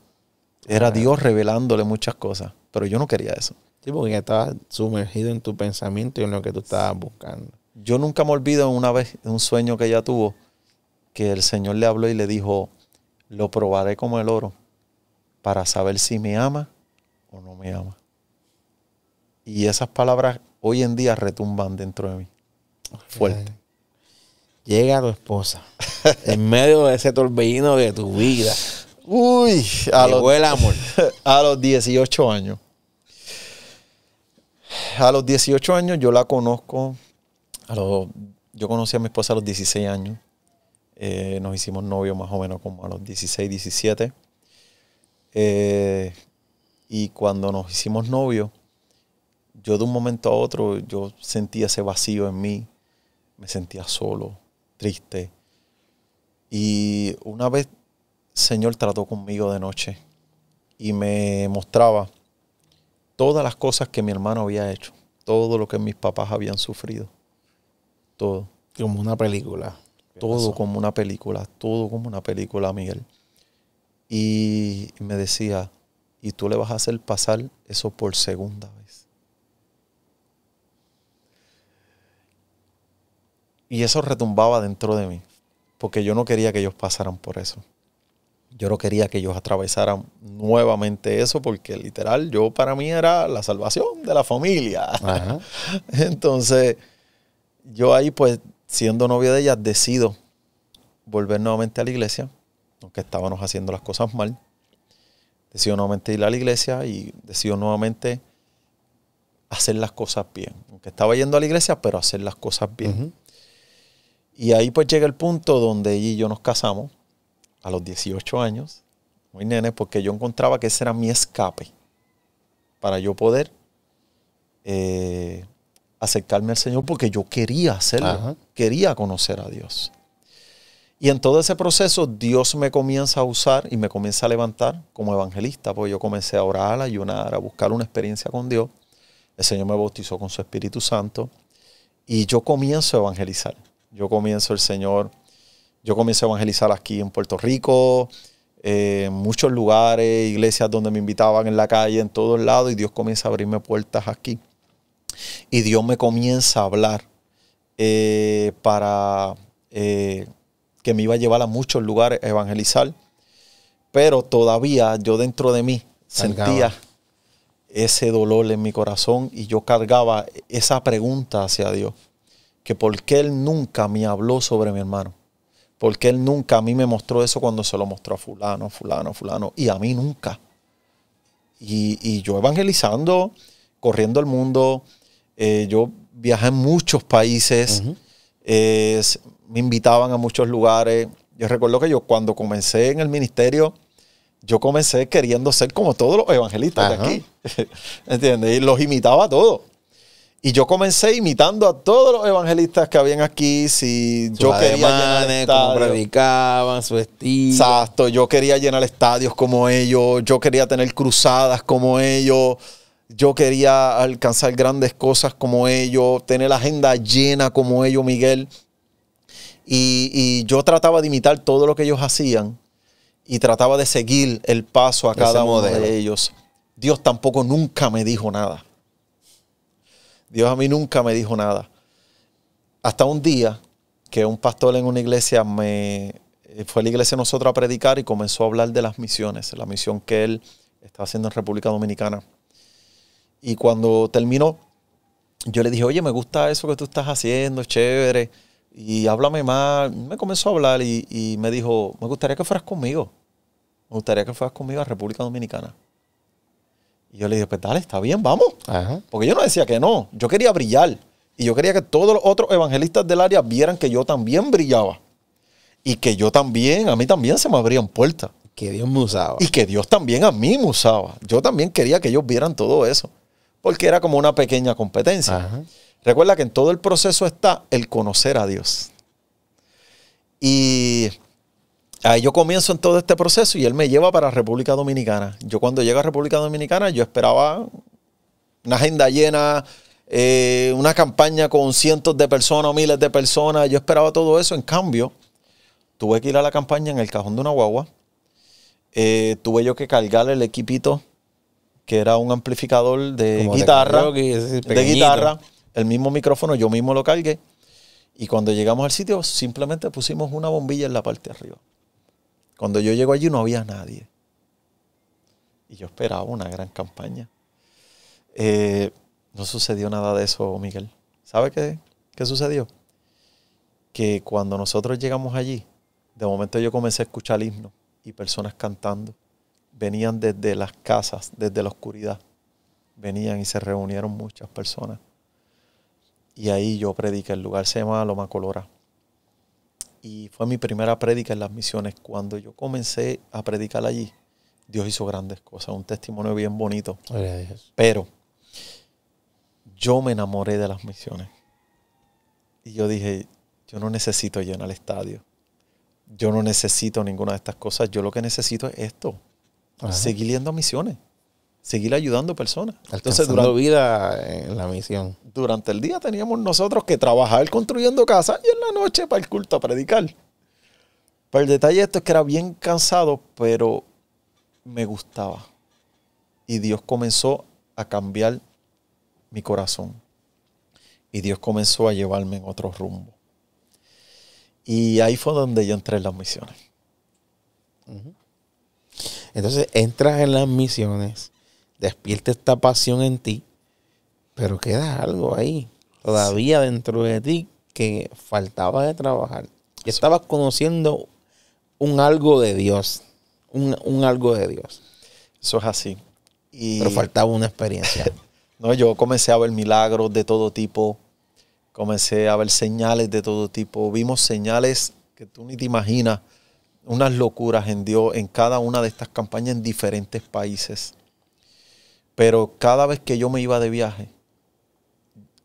era Dios revelándole muchas cosas. Pero yo no quería eso. Sí, porque estabas sumergido en tu pensamiento y en lo que tú estabas buscando. Yo nunca me olvido una vez de un sueño que ella tuvo, que el Señor le habló y le dijo, lo probaré como el oro para saber si me ama o no me ama. Y esas palabras hoy en día retumban dentro de mí. Fuerte. Llega tu esposa en medio de ese torbellino de tu vida. Uy, llegó el amor. A los 18 años. A los 18 años yo la conozco. Yo conocí a mi esposa a los 16 años. Nos hicimos novios más o menos como a los 16, 17. Y cuando nos hicimos novios, yo de un momento a otro, yo sentía ese vacío en mí. Me sentía solo, triste. Y una vez el Señor trató conmigo de noche y me mostraba todas las cosas que mi hermano había hecho, todo lo que mis papás habían sufrido, todo. Como una película. Todo como una película, Miguel. Y me decía, y tú le vas a hacer pasar eso por segunda vez. Y eso retumbaba dentro de mí, porque yo no quería que ellos pasaran por eso. Yo no quería que ellos atravesaran nuevamente eso, porque literal, para mí era la salvación de la familia. Ajá. Entonces, yo ahí pues, siendo novio de ella, decido volver nuevamente a la iglesia, aunque estábamos haciendo las cosas mal. Decido nuevamente ir a la iglesia y decido nuevamente hacer las cosas bien. Aunque estaba yendo a la iglesia, pero hacer las cosas bien. Y ahí pues llega el punto donde ella y yo nos casamos a los 18 años, muy nene, porque yo encontraba que ese era mi escape para yo poder acercarme al Señor, porque yo quería hacerlo. Ajá. Quería conocer a Dios. Y en todo ese proceso Dios me comienza a usar y me comienza a levantar como evangelista, porque yo comencé a orar, a ayunar, a buscar una experiencia con Dios. El Señor me bautizó con su Espíritu Santo y yo comienzo a evangelizar. Yo comienzo a evangelizar aquí en Puerto Rico, en muchos lugares, iglesias donde me invitaban en la calle, en todos lados, y Dios comienza a abrirme puertas aquí. Y Dios me comienza a hablar para que me iba a llevar a muchos lugares a evangelizar, pero todavía yo dentro de mí sentía ese dolor en mi corazón y yo cargaba esa pregunta hacia Dios, que por qué Él nunca me habló sobre mi hermano. Porque Él nunca a mí me mostró eso cuando se lo mostró a fulano, y a mí nunca. Y yo evangelizando, corriendo el mundo, yo viajé en muchos países, me invitaban a muchos lugares. Yo recuerdo que yo cuando comencé en el ministerio, yo comencé queriendo ser como todos los evangelistas de aquí, ¿entiendes? Y los imitaba a todos. Y yo comencé imitando a todos los evangelistas que habían aquí. Si yo quería llenar estadios, cómo predicaban, su estilo. Exacto, yo quería llenar estadios como ellos, yo quería tener cruzadas como ellos, yo quería alcanzar grandes cosas como ellos, tener la agenda llena como ellos, Miguel. Y yo trataba de imitar todo lo que ellos hacían y trataba de seguir el paso a cada uno de ellos. Dios tampoco nunca me dijo nada. Dios a mí nunca me dijo nada. Hasta un día que un pastor en una iglesia fue a la iglesia de nosotros a predicar y comenzó a hablar de las misiones, la misión que él estaba haciendo en República Dominicana. Y cuando terminó, yo le dije, oye, me gusta eso que tú estás haciendo, es chévere. Y háblame más. Me comenzó a hablar y me dijo, me gustaría que fueras conmigo. Me gustaría que fueras conmigo a República Dominicana. Y yo le dije, pues dale, está bien, vamos. Ajá. Porque yo no decía que no. Yo quería brillar. Y yo quería que todos los otros evangelistas del área vieran que yo también brillaba. Y que yo también, a mí también se me abrían puertas. Que Dios me usaba. Y que Dios también a mí me usaba. Yo también quería que ellos vieran todo eso. Porque era como una pequeña competencia. Ajá. Recuerda que en todo el proceso está el conocer a Dios. Y ahí yo comienzo en todo este proceso y Él me lleva para República Dominicana. Yo cuando llego a República Dominicana, yo esperaba una agenda llena, una campaña con cientos de personas, miles de personas. Yo esperaba todo eso. En cambio, tuve que ir a la campaña en el cajón de una guagua. Tuve yo que cargar el equipito, que era un amplificador de Como guitarra. de De guitarra. El mismo micrófono, yo mismo lo cargué. Y cuando llegamos al sitio, simplemente pusimos una bombilla en la parte de arriba. Cuando yo llego allí no había nadie. Y yo esperaba una gran campaña. No sucedió nada de eso, Miguel. ¿Sabe qué sucedió? Que cuando nosotros llegamos allí, de momento yo comencé a escuchar himnos y personas cantando. Venían desde las casas, desde la oscuridad. Venían y se reunieron muchas personas. Y ahí yo prediqué. El lugar se llama Loma Colora. Y fue mi primera prédica en las misiones. Cuando yo comencé a predicar allí, Dios hizo grandes cosas. Un testimonio bien bonito. Pero yo me enamoré de las misiones. Y yo dije, yo no necesito llenar el estadio. Yo no necesito ninguna de estas cosas. Yo lo que necesito es esto. Ajá. Seguir yendo a misiones. Seguir ayudando personas. Entonces, durante vida en la misión. Durante el día teníamos nosotros que trabajar construyendo casas y en la noche para el culto a predicar. Pero el detalle de esto es que era bien cansado, pero me gustaba. Y Dios comenzó a cambiar mi corazón. Y Dios comenzó a llevarme en otro rumbo. Y ahí fue donde yo entré en las misiones. Entonces entras en las misiones, despierta esta pasión en ti, pero queda algo ahí, todavía dentro de ti que faltaba de trabajar. Y estabas conociendo un algo de Dios, un algo de Dios. Eso es así. Pero faltaba una experiencia. No, yo comencé a ver milagros de todo tipo, comencé a ver señales de todo tipo. Vimos señales que tú ni te imaginas, unas locuras en Dios en cada una de estas campañas en diferentes países. Pero cada vez que yo me iba de viaje,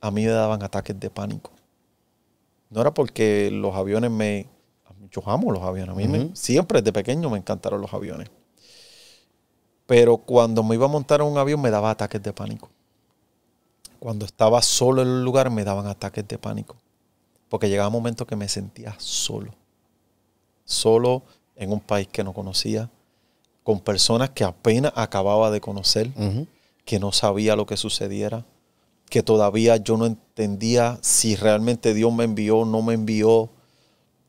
a mí me daban ataques de pánico. No era porque los aviones yo amo los aviones. A mí siempre desde pequeño me encantaron los aviones. Pero cuando me iba a montar en un avión me daba ataques de pánico. Cuando estaba solo en el lugar me daban ataques de pánico. Porque llegaba un momento que me sentía solo. Solo en un país que no conocía, con personas que apenas acababa de conocer, que no sabía lo que sucediera, que todavía yo no entendía si realmente Dios me envió o no me envió,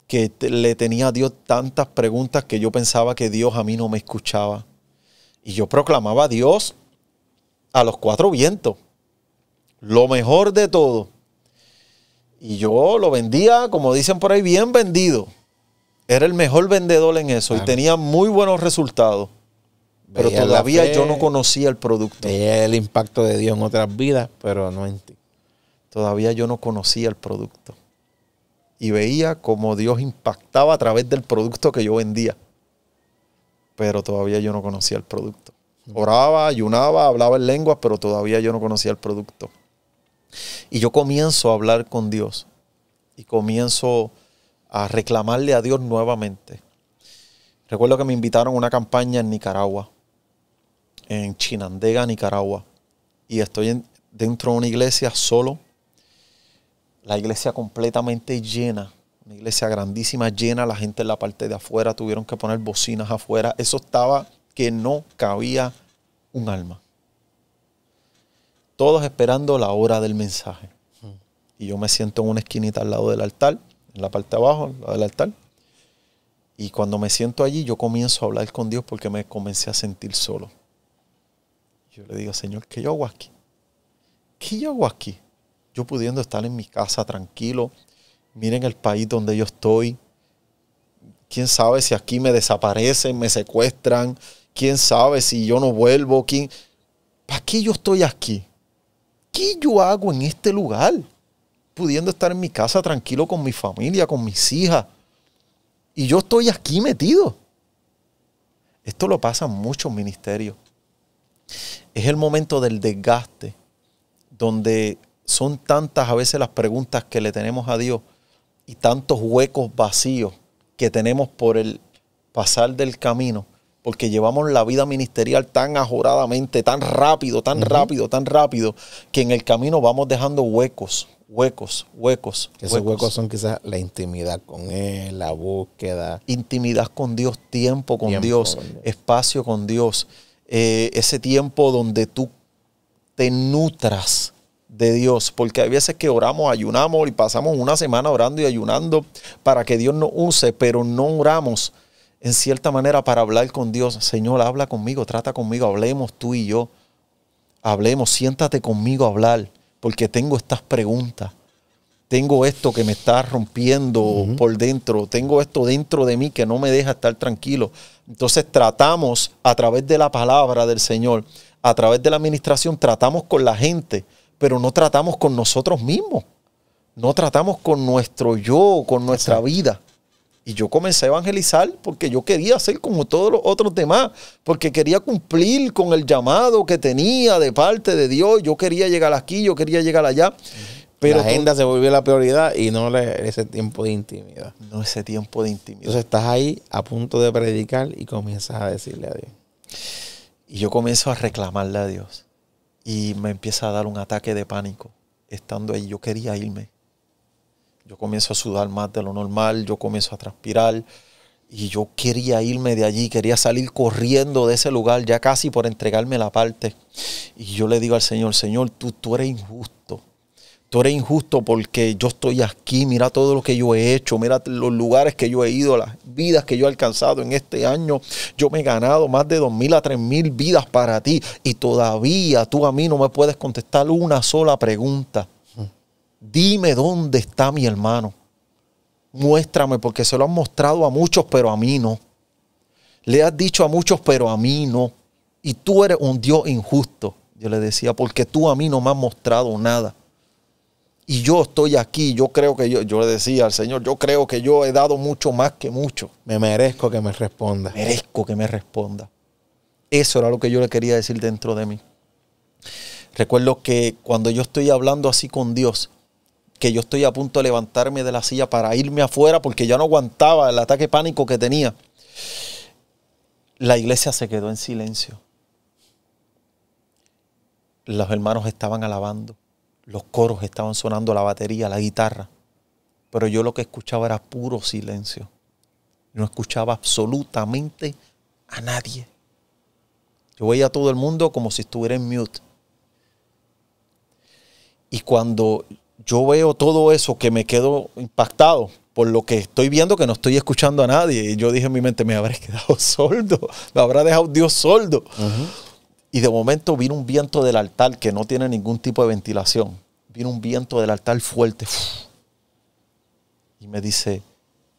que le tenía a Dios tantas preguntas que yo pensaba que Dios a mí no me escuchaba. Y yo proclamaba a Dios a los cuatro vientos, lo mejor de todo. Y yo lo vendía, como dicen por ahí, bien vendido. Era el mejor vendedor en eso, claro. Y tenía muy buenos resultados. Pero todavía yo no conocía el producto. Veía el impacto de Dios en otras vidas, pero no en ti. Todavía yo no conocía el producto. Y veía cómo Dios impactaba a través del producto que yo vendía. Pero todavía yo no conocía el producto. Oraba, ayunaba, hablaba en lenguas, pero todavía yo no conocía el producto. Y yo comienzo a hablar con Dios. Y comienzo a reclamarle a Dios nuevamente. Recuerdo que me invitaron a una campaña en Nicaragua, en Chinandega, Nicaragua, y estoy dentro de una iglesia solo, la iglesia completamente llena, una iglesia grandísima, llena, la gente en la parte de afuera, tuvieron que poner bocinas afuera, eso estaba que no cabía un alma. Todos esperando la hora del mensaje. Y yo me siento en una esquinita al lado del altar, en la parte de abajo, al lado del altar. Y cuando me siento allí, yo comienzo a hablar con Dios porque me comencé a sentir solo. Yo le digo, Señor, ¿qué yo hago aquí? ¿Qué yo hago aquí? Yo pudiendo estar en mi casa tranquilo. Miren el país donde yo estoy. ¿Quién sabe si aquí me desaparecen, me secuestran? ¿Quién sabe si yo no vuelvo? ¿Para qué yo estoy aquí? ¿Qué yo hago en este lugar? Pudiendo estar en mi casa tranquilo con mi familia, con mis hijas. Y yo estoy aquí metido. Esto lo pasa en muchos ministerios. Es el momento del desgaste, donde son tantas a veces las preguntas que le tenemos a Dios y tantos huecos vacíos que tenemos por el pasar del camino, porque llevamos la vida ministerial tan ajoradamente, tan rápido, que en el camino vamos dejando huecos. Esos huecos son quizás la intimidad con Él, la búsqueda. Intimidad con Dios, tiempo con Dios, espacio con Dios. Ese tiempo donde tú te nutras de Dios, porque hay veces que oramos, ayunamos y pasamos una semana orando y ayunando para que Dios nos use, pero no oramos en cierta manera para hablar con Dios. Señor, habla conmigo, trata conmigo, hablemos tú y yo. Hablemos, siéntate conmigo a hablar, porque tengo estas preguntas. Tengo esto que me está rompiendo por dentro. Tengo esto dentro de mí que no me deja estar tranquilo. Entonces tratamos a través de la palabra del Señor, a través de la administración, tratamos con la gente, pero no tratamos con nosotros mismos. No tratamos con nuestro yo, con nuestra vida. Y yo comencé a evangelizar porque yo quería ser como todos los otros demás, porque quería cumplir con el llamado que tenía de parte de Dios. Yo quería llegar aquí, yo quería llegar allá. Pero la agenda se volvió la prioridad y no ese tiempo de intimidad. No ese tiempo de intimidad. Entonces estás ahí a punto de predicar y comienzas a decirle a Dios. Y yo comienzo a reclamarle a Dios. Y me empieza a dar un ataque de pánico. Estando ahí, yo quería irme. Yo comienzo a sudar más de lo normal, yo comienzo a transpirar. Y yo quería irme de allí, quería salir corriendo de ese lugar, ya casi por entregarme la parte. Y yo le digo al Señor, Señor, tú eres injusto. Tú eres injusto porque yo estoy aquí, mira todo lo que yo he hecho, mira los lugares que yo he ido, las vidas que yo he alcanzado en este año. Yo me he ganado más de 2,000 a 3,000 vidas para ti y todavía tú a mí no me puedes contestar una sola pregunta. Dime dónde está mi hermano. Muéstrame, porque se lo han mostrado a muchos, pero a mí no. Le has dicho a muchos, pero a mí no. Y tú eres un Dios injusto. Yo le decía, porque tú a mí no me has mostrado nada. Y yo estoy aquí, yo le decía al Señor, yo creo que yo he dado mucho más que mucho. Me merezco que me responda. Merezco que me responda. Eso era lo que yo le quería decir dentro de mí. Recuerdo que cuando yo estoy hablando así con Dios, que yo estoy a punto de levantarme de la silla para irme afuera porque ya no aguantaba el ataque de pánico que tenía, la iglesia se quedó en silencio. Los hermanos estaban alabando. Los coros estaban sonando, la batería, la guitarra. Pero yo lo que escuchaba era puro silencio. No escuchaba absolutamente a nadie. Yo veía a todo el mundo como si estuviera en mute. Y cuando yo veo todo eso, que me quedo impactado por lo que estoy viendo, que no estoy escuchando a nadie. Y yo dije en mi mente, me habré quedado sordo. Me habrá dejado Dios sordo. Y de momento vino un viento del altar que no tiene ningún tipo de ventilación. Vino un viento del altar fuerte. Y me dice,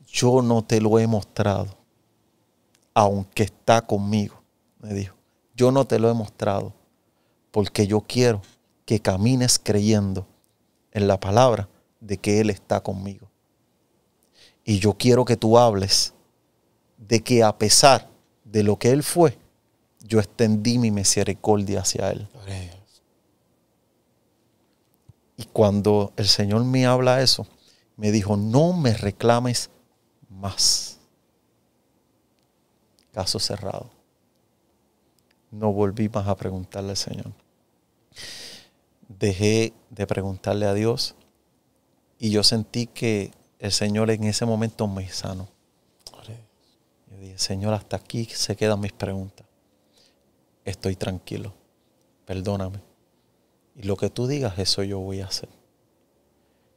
yo no te lo he mostrado, aunque está conmigo. Me dijo, yo no te lo he mostrado, porque yo quiero que camines creyendo en la palabra de que Él está conmigo. Y yo quiero que tú hables de que a pesar de lo que Él fue, yo extendí mi misericordia hacia Él. Y cuando el Señor me habla eso, me dijo, no me reclames más. Caso cerrado. No volví más a preguntarle al Señor. Dejé de preguntarle a Dios y yo sentí que el Señor en ese momento me sanó. Yo dije, Señor, hasta aquí se quedan mis preguntas. Estoy tranquilo. Perdóname. Y lo que tú digas, eso yo voy a hacer.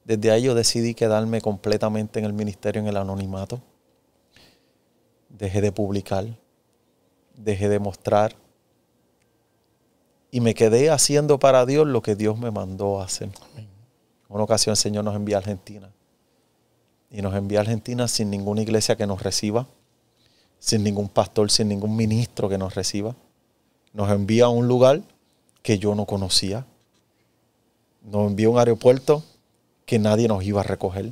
Desde ahí yo decidí quedarme completamente en el ministerio, en el anonimato. Dejé de publicar. Dejé de mostrar. Y me quedé haciendo para Dios lo que Dios me mandó a hacer. En una ocasión el Señor nos envía a Argentina. Y nos envía a Argentina sin ninguna iglesia que nos reciba. Sin ningún pastor, sin ningún ministro que nos reciba. Nos envía a un lugar que yo no conocía. Nos envía a un aeropuerto que nadie nos iba a recoger.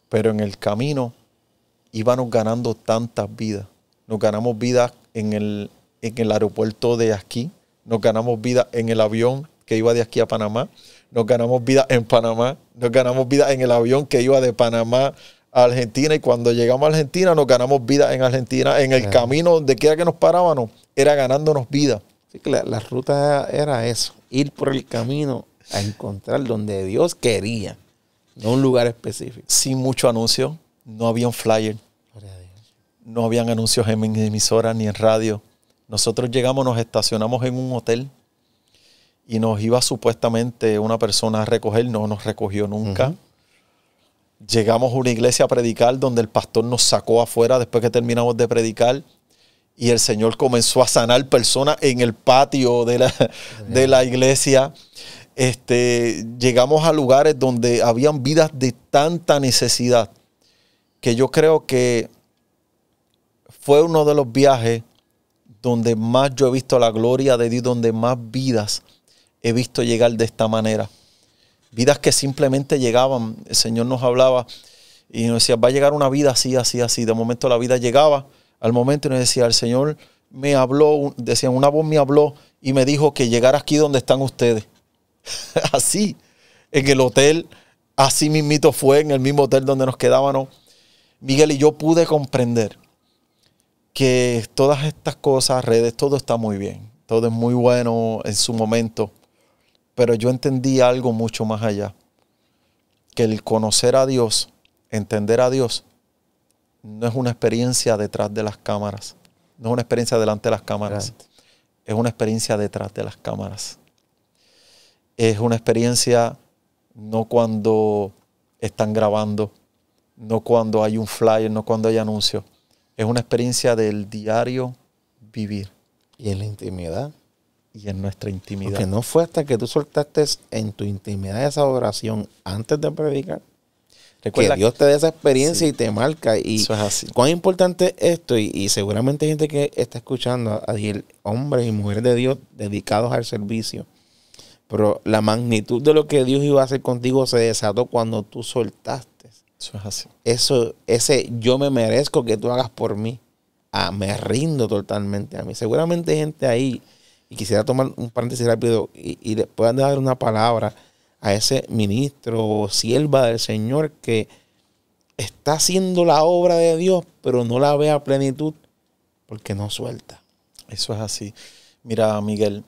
Pero en el camino íbamos ganando tantas vidas. nos ganamos vidas en el aeropuerto de aquí, nos ganamos vidas en el avión que iba de aquí a Panamá, nos ganamos vidas en Panamá, nos ganamos vidas en el avión que iba de Panamá a Argentina, y cuando llegamos a Argentina nos ganamos vidas en Argentina, en el camino, donde quiera que nos parábamos, era ganándonos vida. Sí, que la ruta era eso, ir por el camino a encontrar donde Dios quería, no un lugar específico. Sin mucho anuncio, no había un flyer, no habían anuncios en emisoras ni en radio. Nosotros llegamos, nos estacionamos en un hotel y nos iba supuestamente una persona a recoger, no nos recogió nunca. Llegamos a una iglesia a predicar donde el pastor nos sacó afuera después que terminamos de predicar, y el Señor comenzó a sanar personas en el patio de la iglesia. Llegamos a lugares donde habían vidas de tanta necesidad que yo creo que fue uno de los viajes donde más yo he visto la gloria de Dios, donde más vidas he visto llegar de esta manera. Vidas que simplemente llegaban. El Señor nos hablaba y nos decía, va a llegar una vida así, así, así. De momento la vida llegaba al momento y nos decía, el Señor me habló, decían, una voz me habló y me dijo que llegara aquí donde están ustedes. Así, en el hotel, así mismito fue, en el mismo hotel donde nos quedábamos. Miguel, y yo pude comprender que todas estas cosas, redes, todo está muy bien. Todo es muy bueno en su momento. Pero yo entendí algo mucho más allá. Que el conocer a Dios, entender a Dios, no es una experiencia detrás de las cámaras. No es una experiencia delante de las cámaras. Es una experiencia detrás de las cámaras. Es una experiencia no cuando están grabando, no cuando hay un flyer, no cuando hay anuncios. Es una experiencia del diario vivir. Y en la intimidad. Y en nuestra intimidad. Porque no fue hasta que tú soltaste en tu intimidad esa oración antes de predicar. Recuerda que Dios te da esa experiencia, sí, y te marca. Y eso es así. Cuán importante es esto, y seguramente hay gente que está escuchando, hombres y mujeres de Dios dedicados al servicio. Pero la magnitud de lo que Dios iba a hacer contigo se desató cuando tú soltaste. Eso es así. Ese yo me merezco que tú hagas por mí. Me rindo totalmente a mí. Seguramente hay gente ahí, y quisiera tomar un paréntesis rápido y le puedan dar una palabra a ese ministro o sierva del Señor que está haciendo la obra de Dios, pero no la ve a plenitud porque no suelta. Eso es así. Mira, Miguel,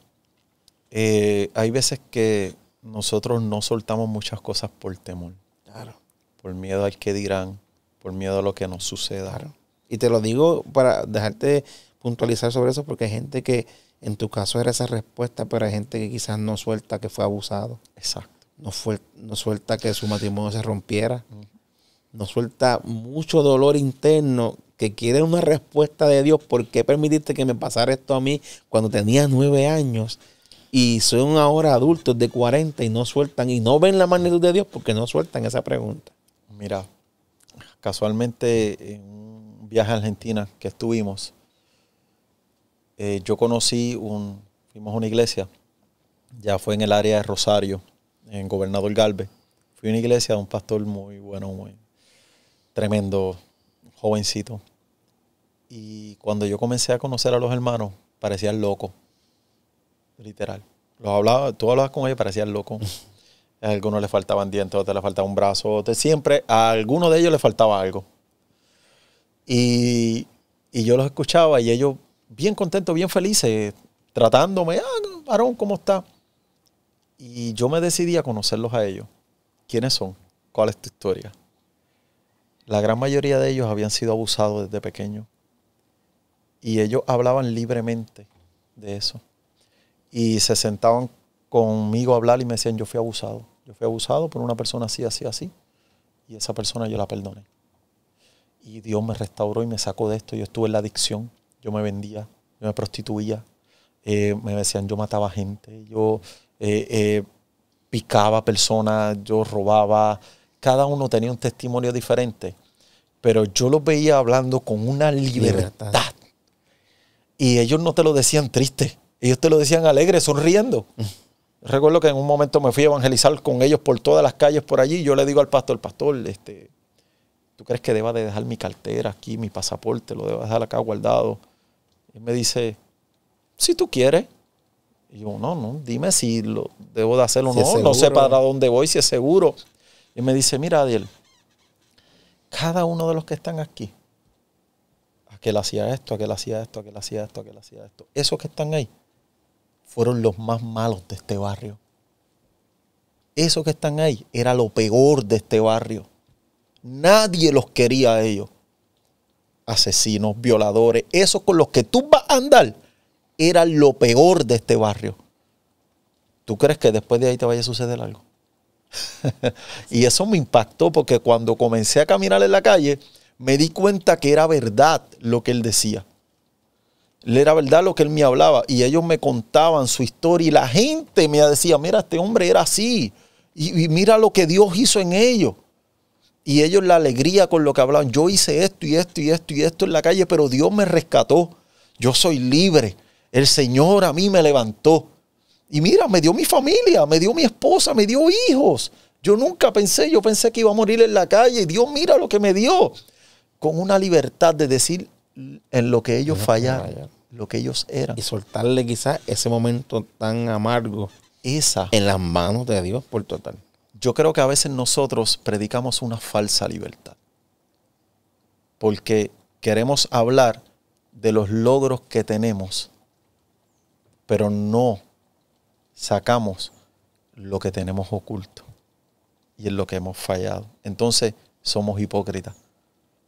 hay veces que nosotros no soltamos muchas cosas por temor. Claro. Por miedo al que dirán, por miedo a lo que nos suceda. Claro. Y te lo digo para dejarte puntualizar sobre eso, porque hay gente que en tu caso era esa respuesta, pero hay gente que quizás no suelta que fue abusado. Exacto. No suelta que su matrimonio se rompiera. No suelta mucho dolor interno que quiere una respuesta de Dios. ¿Por qué permitiste que me pasara esto a mí cuando tenía 9 años? Y son ahora adultos de 40 y no sueltan y no ven la magnitud de Dios porque no sueltan esa pregunta. Mira, casualmente en un viaje a Argentina que estuvimos, yo fuimos a una iglesia, ya fue en el área de Rosario, en Gobernador Galvez. Fui a una iglesia de un pastor muy bueno, muy tremendo, jovencito. Y cuando yo comencé a conocer a los hermanos, parecían locos, literal. Tú hablabas con ellos, parecían locos. A algunos les faltaban dientes, a otros les faltaba un brazo, siempre a alguno de ellos les faltaba algo. Y yo los escuchaba y ellos bien contentos, bien felices, tratándome, varón, ¿cómo está? Y yo me decidí a conocerlos a ellos. ¿Quiénes son? ¿Cuál es tu historia? La gran mayoría de ellos habían sido abusados desde pequeños. Y ellos hablaban libremente de eso. Y se sentaban conmigo a hablar y me decían, yo fui abusado. Yo fui abusado por una persona así, así, así. Y esa persona yo la perdoné. Y Dios me restauró y me sacó de esto. Yo estuve en la adicción. Yo me vendía, yo me prostituía. Me decían, yo mataba gente. Yo picaba personas, yo robaba. Cada uno tenía un testimonio diferente. Pero yo los veía hablando con una libertad. Y ellos no te lo decían triste. Ellos te lo decían alegre, sonriendo. Recuerdo que en un momento me fui a evangelizar con ellos por todas las calles por allí. Yo le digo al pastor, ¿tú crees que deba de dejar mi cartera aquí, mi pasaporte, lo debo dejar acá guardado? Y él me dice, si tú quieres. Y yo, no, dime si lo debo de hacerlo o no. No sé para dónde voy, si es seguro. Y me dice, mira, Adiel, cada uno de los que están aquí, aquel hacía esto, aquel hacía esto, aquel hacía esto, aquel hacía esto. Esos que están ahí fueron los más malos de este barrio. Esos que están ahí era lo peor de este barrio. Nadie los quería a ellos. Asesinos, violadores, esos con los que tú vas a andar, eran lo peor de este barrio. ¿Tú crees que después de ahí te vaya a suceder algo? Y eso me impactó porque cuando comencé a caminar en la calle, me di cuenta que era verdad lo que él decía. Era verdad lo que él me hablaba. Y ellos me contaban su historia y la gente me decía, mira, este hombre era así. Y mira lo que Dios hizo en ellos. Y ellos la alegría con lo que hablaban. Yo hice esto y esto y esto y esto en la calle, pero Dios me rescató. Yo soy libre. El Señor a mí me levantó. Y mira, me dio mi familia, me dio mi esposa, me dio hijos. Yo pensé que iba a morir en la calle. Y Dios, mira lo que me dio. Con una libertad de decir en lo que ellos fallaron, lo que ellos eran. Y soltarle quizás ese momento tan amargo en las manos de Dios por total. Yo creo que a veces nosotros predicamos una falsa libertad. Porque queremos hablar de los logros que tenemos, pero no sacamos lo que tenemos oculto y en lo que hemos fallado. Entonces somos hipócritas,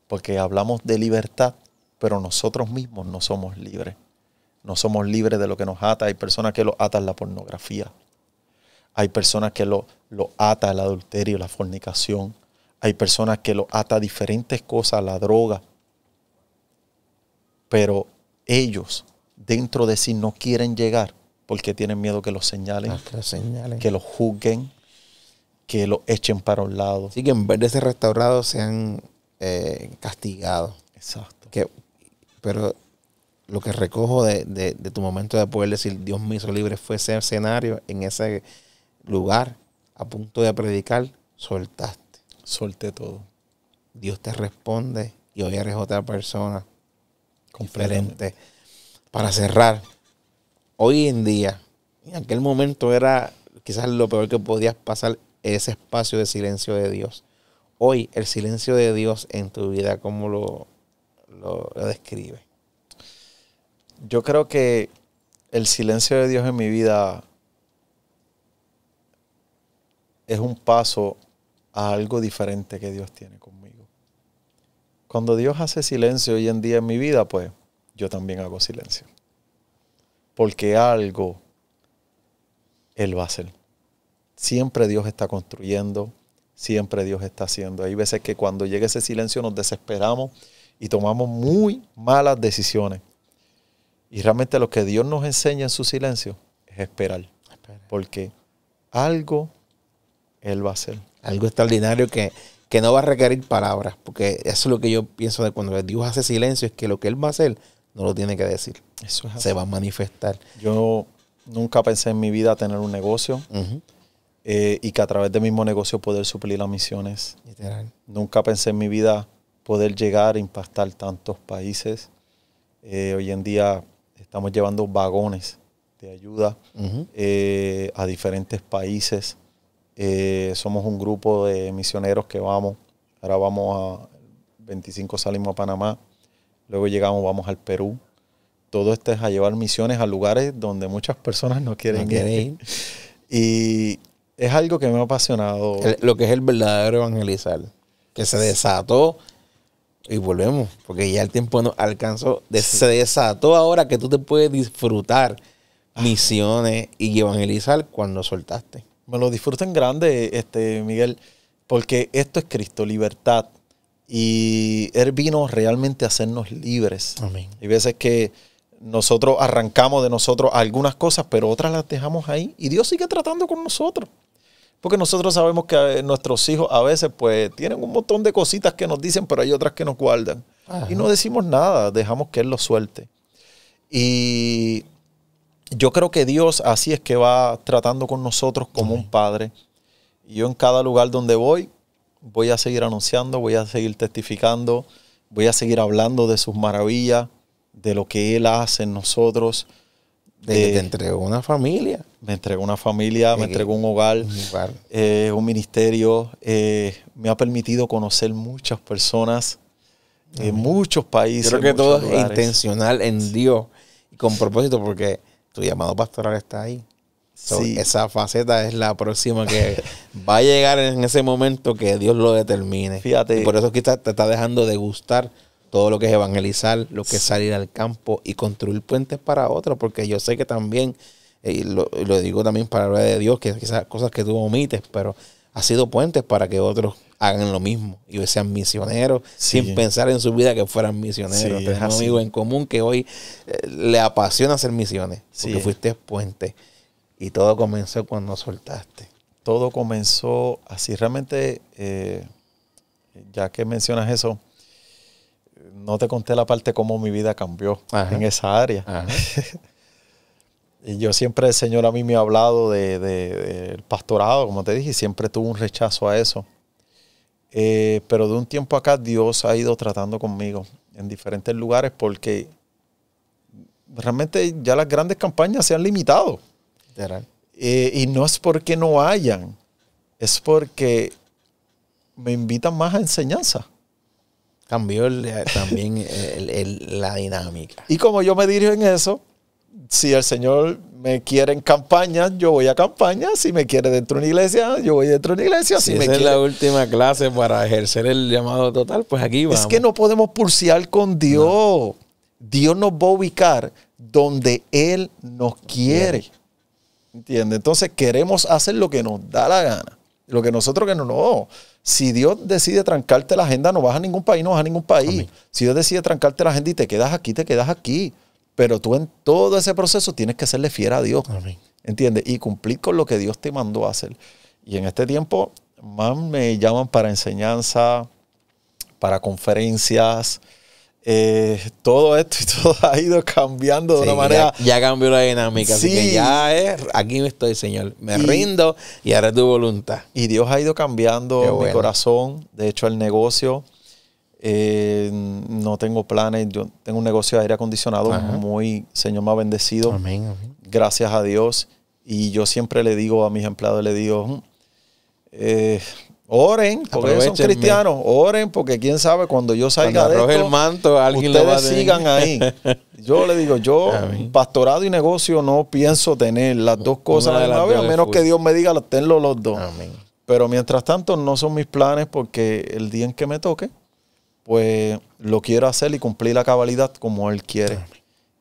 porque hablamos de libertad, pero nosotros mismos no somos libres. No somos libres de lo que nos ata. Hay personas que lo atan la pornografía. Hay personas que lo ata el adulterio, la fornicación. Hay personas que lo ata a diferentes cosas, la droga. Pero ellos dentro de sí no quieren llegar porque tienen miedo que los señalen, que los juzguen, que los echen para un lado. Así que en vez de ser restaurados sean castigados. Exacto. Pero lo que recojo de tu momento de poder decir Dios me hizo libre fue ese escenario, en ese lugar, a punto de predicar, soltaste. Solté todo. Dios te responde y hoy eres otra persona diferente. Para cerrar, hoy en día, en aquel momento era quizás lo peor que podías pasar, ese espacio de silencio de Dios. Hoy, el silencio de Dios en tu vida, ¿cómo lo describe? Yo creo que el silencio de Dios en mi vida es un paso a algo diferente que Dios tiene conmigo. Cuando Dios hace silencio hoy en día en mi vida, pues yo también hago silencio. Porque algo Él va a hacer. Siempre Dios está construyendo, siempre Dios está haciendo. Hay veces que cuando llega ese silencio nos desesperamos y tomamos muy malas decisiones. Y realmente lo que Dios nos enseña en su silencio es esperar. Porque algo Él va a hacer. Algo extraordinario que no va a requerir palabras. Porque eso es lo que yo pienso de cuando Dios hace silencio, es que lo que Él va a hacer no lo tiene que decir. Eso es así. Se va a manifestar. Yo nunca pensé en mi vida tener un negocio y que a través del mismo negocio poder suplir las misiones. Literal. Nunca pensé en mi vida poder llegar a impactar tantos países. Hoy en día estamos llevando vagones de ayuda a diferentes países. Somos un grupo de misioneros que vamos. Ahora vamos a 25, salimos a Panamá. Luego vamos al Perú. Todo esto es a llevar misiones a lugares donde muchas personas no quieren ir. Y es algo que me ha apasionado. Lo que es el verdadero evangelizar. Que se desató. Y volvemos, porque ya el tiempo nos alcanzó. Se desató ahora que tú te puedes disfrutar misiones y evangelizar cuando soltaste. Me lo disfruto en grande, Miguel, porque esto es Cristo, libertad. Y Él vino realmente a hacernos libres. Amén. Hay veces que nosotros arrancamos de nosotros algunas cosas, pero otras las dejamos ahí. Y Dios sigue tratando con nosotros. Porque nosotros sabemos que nuestros hijos a veces pues tienen un montón de cositas que nos dicen, pero hay otras que nos guardan. Ajá. Y no decimos nada, dejamos que Él lo suelte. Y yo creo que Dios así es que va tratando con nosotros como un padre. Y yo en cada lugar donde voy, voy a seguir anunciando, voy a seguir testificando, voy a seguir hablando de sus maravillas, de lo que Él hace en nosotros. De que te entregó una familia. Me entregó una familia, me entregó un hogar, un ministerio. Me ha permitido conocer muchas personas en muchos países. Creo que todo lugares. es intencional en Dios y con propósito, porque tu llamado pastoral está ahí. Sí. Esa faceta es la próxima que va a llegar en ese momento que Dios lo determine. Fíjate. Y por eso quizás te está dejando de gustar todo lo que es evangelizar, lo que es salir al campo y construir puentes para otros, porque yo sé que también, y lo digo también para hablar de Dios, que quizás cosas que tú omites, pero ha sido puentes para que otros hagan lo mismo y hoy sean misioneros, sin pensar en su vida que fueran misioneros. Sí, tenemos amigos en común que hoy le apasiona hacer misiones, porque fuiste puente. Y todo comenzó cuando soltaste. Todo comenzó así. Realmente, ya que mencionas eso, no te conté la parte cómo mi vida cambió en esa área. Y yo siempre, el Señor a mí me ha hablado del pastorado, como te dije, y siempre tuve un rechazo a eso. Pero de un tiempo acá Dios ha ido tratando conmigo en diferentes lugares porque realmente ya las grandes campañas se han limitado. Y no es porque no hayan, es porque me invitan más a enseñanza. Cambió también la dinámica. Y como yo me dirijo en eso, si el Señor me quiere en campaña, yo voy a campaña. Si me quiere dentro de una iglesia, yo voy dentro de una iglesia. Si esa es la última clase para ejercer el llamado total, pues aquí vamos. Es que no podemos pulsear con Dios. No. Dios nos va a ubicar donde Él nos quiere. ¿Entiendes? Entonces queremos hacer lo que nos da la gana. Lo que nosotros que no. Si Dios decide trancarte la agenda, no vas a ningún país, no vas a ningún país. Amén. Si Dios decide trancarte la agenda y te quedas aquí, te quedas aquí. Pero tú en todo ese proceso tienes que serle fiel a Dios. Amén. ¿Entiendes? Y cumplir con lo que Dios te mandó a hacer. Y en este tiempo, más me llaman para enseñanza, para conferencias. Todo esto y todo ha ido cambiando de una manera. Ya cambió la dinámica. Así que ya es, aquí estoy, Señor. Me rindo y haré tu voluntad. Y Dios ha ido cambiando mi corazón. De hecho, el negocio, no tengo planes. Yo tengo un negocio de aire acondicionado muy, Señor me ha bendecido. Amén, amén. Gracias a Dios. Y yo siempre le digo a mis empleados, le digo, oren, porque ellos son cristianos. Oren, porque quién sabe cuando yo salga de esto, el manto, alguien ustedes lo va a tener. sigan ahí. Yo le digo, pastorado y negocio no pienso tener las dos cosas a la misma vez, a menos que Dios me diga, tenlo los dos. Amén. Pero mientras tanto no son mis planes, porque el día en que me toque, pues lo quiero hacer y cumplir la cabalidad como Él quiere. Amén.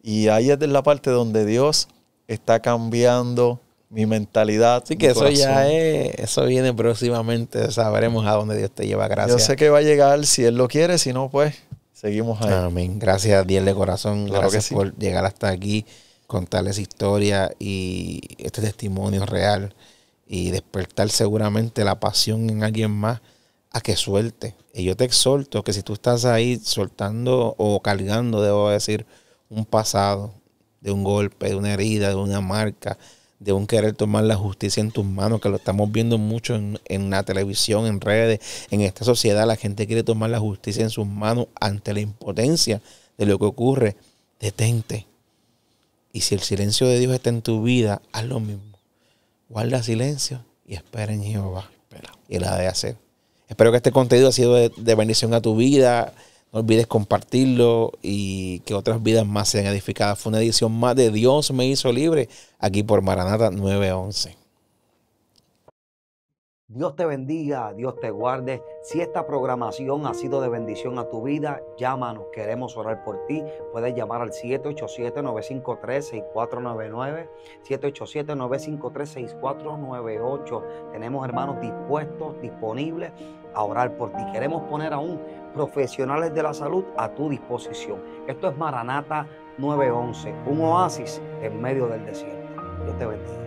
Y ahí es de la parte donde Dios está cambiando mi mentalidad. Sí, que eso ya es, eso viene próximamente, sabremos a dónde Dios te lleva. Gracias. Yo sé que va a llegar si Él lo quiere, si no, pues seguimos ahí. Amén. Gracias a Dios de corazón. Claro, gracias por llegar hasta aquí, contarles historia y este testimonio real y despertar seguramente la pasión en alguien más a que suelte. Y yo te exhorto que si tú estás ahí soltando o cargando, debo decir, un pasado de un golpe, de una herida, de una marca, de un querer tomar la justicia en tus manos, que lo estamos viendo mucho en la televisión, en redes, en esta sociedad. La gente quiere tomar la justicia en sus manos ante la impotencia de lo que ocurre. Detente. Y si el silencio de Dios está en tu vida, haz lo mismo. Guarda silencio y espera en Jehová. Y la de hacer. Espero que este contenido ha sido de bendición a tu vida. No olvides compartirlo y que otras vidas más sean edificadas. Fue una edición más de Dios me hizo libre, aquí por Maranata 911. Dios te bendiga, Dios te guarde. Si esta programación ha sido de bendición a tu vida, llámanos, queremos orar por ti. Puedes llamar al 787-953-6499, 787-953-6498. Tenemos hermanos dispuestos, disponibles a orar por ti. Queremos poner aún profesionales de la salud a tu disposición. Esto es Maranata 911, un oasis en medio del desierto. Dios te bendiga.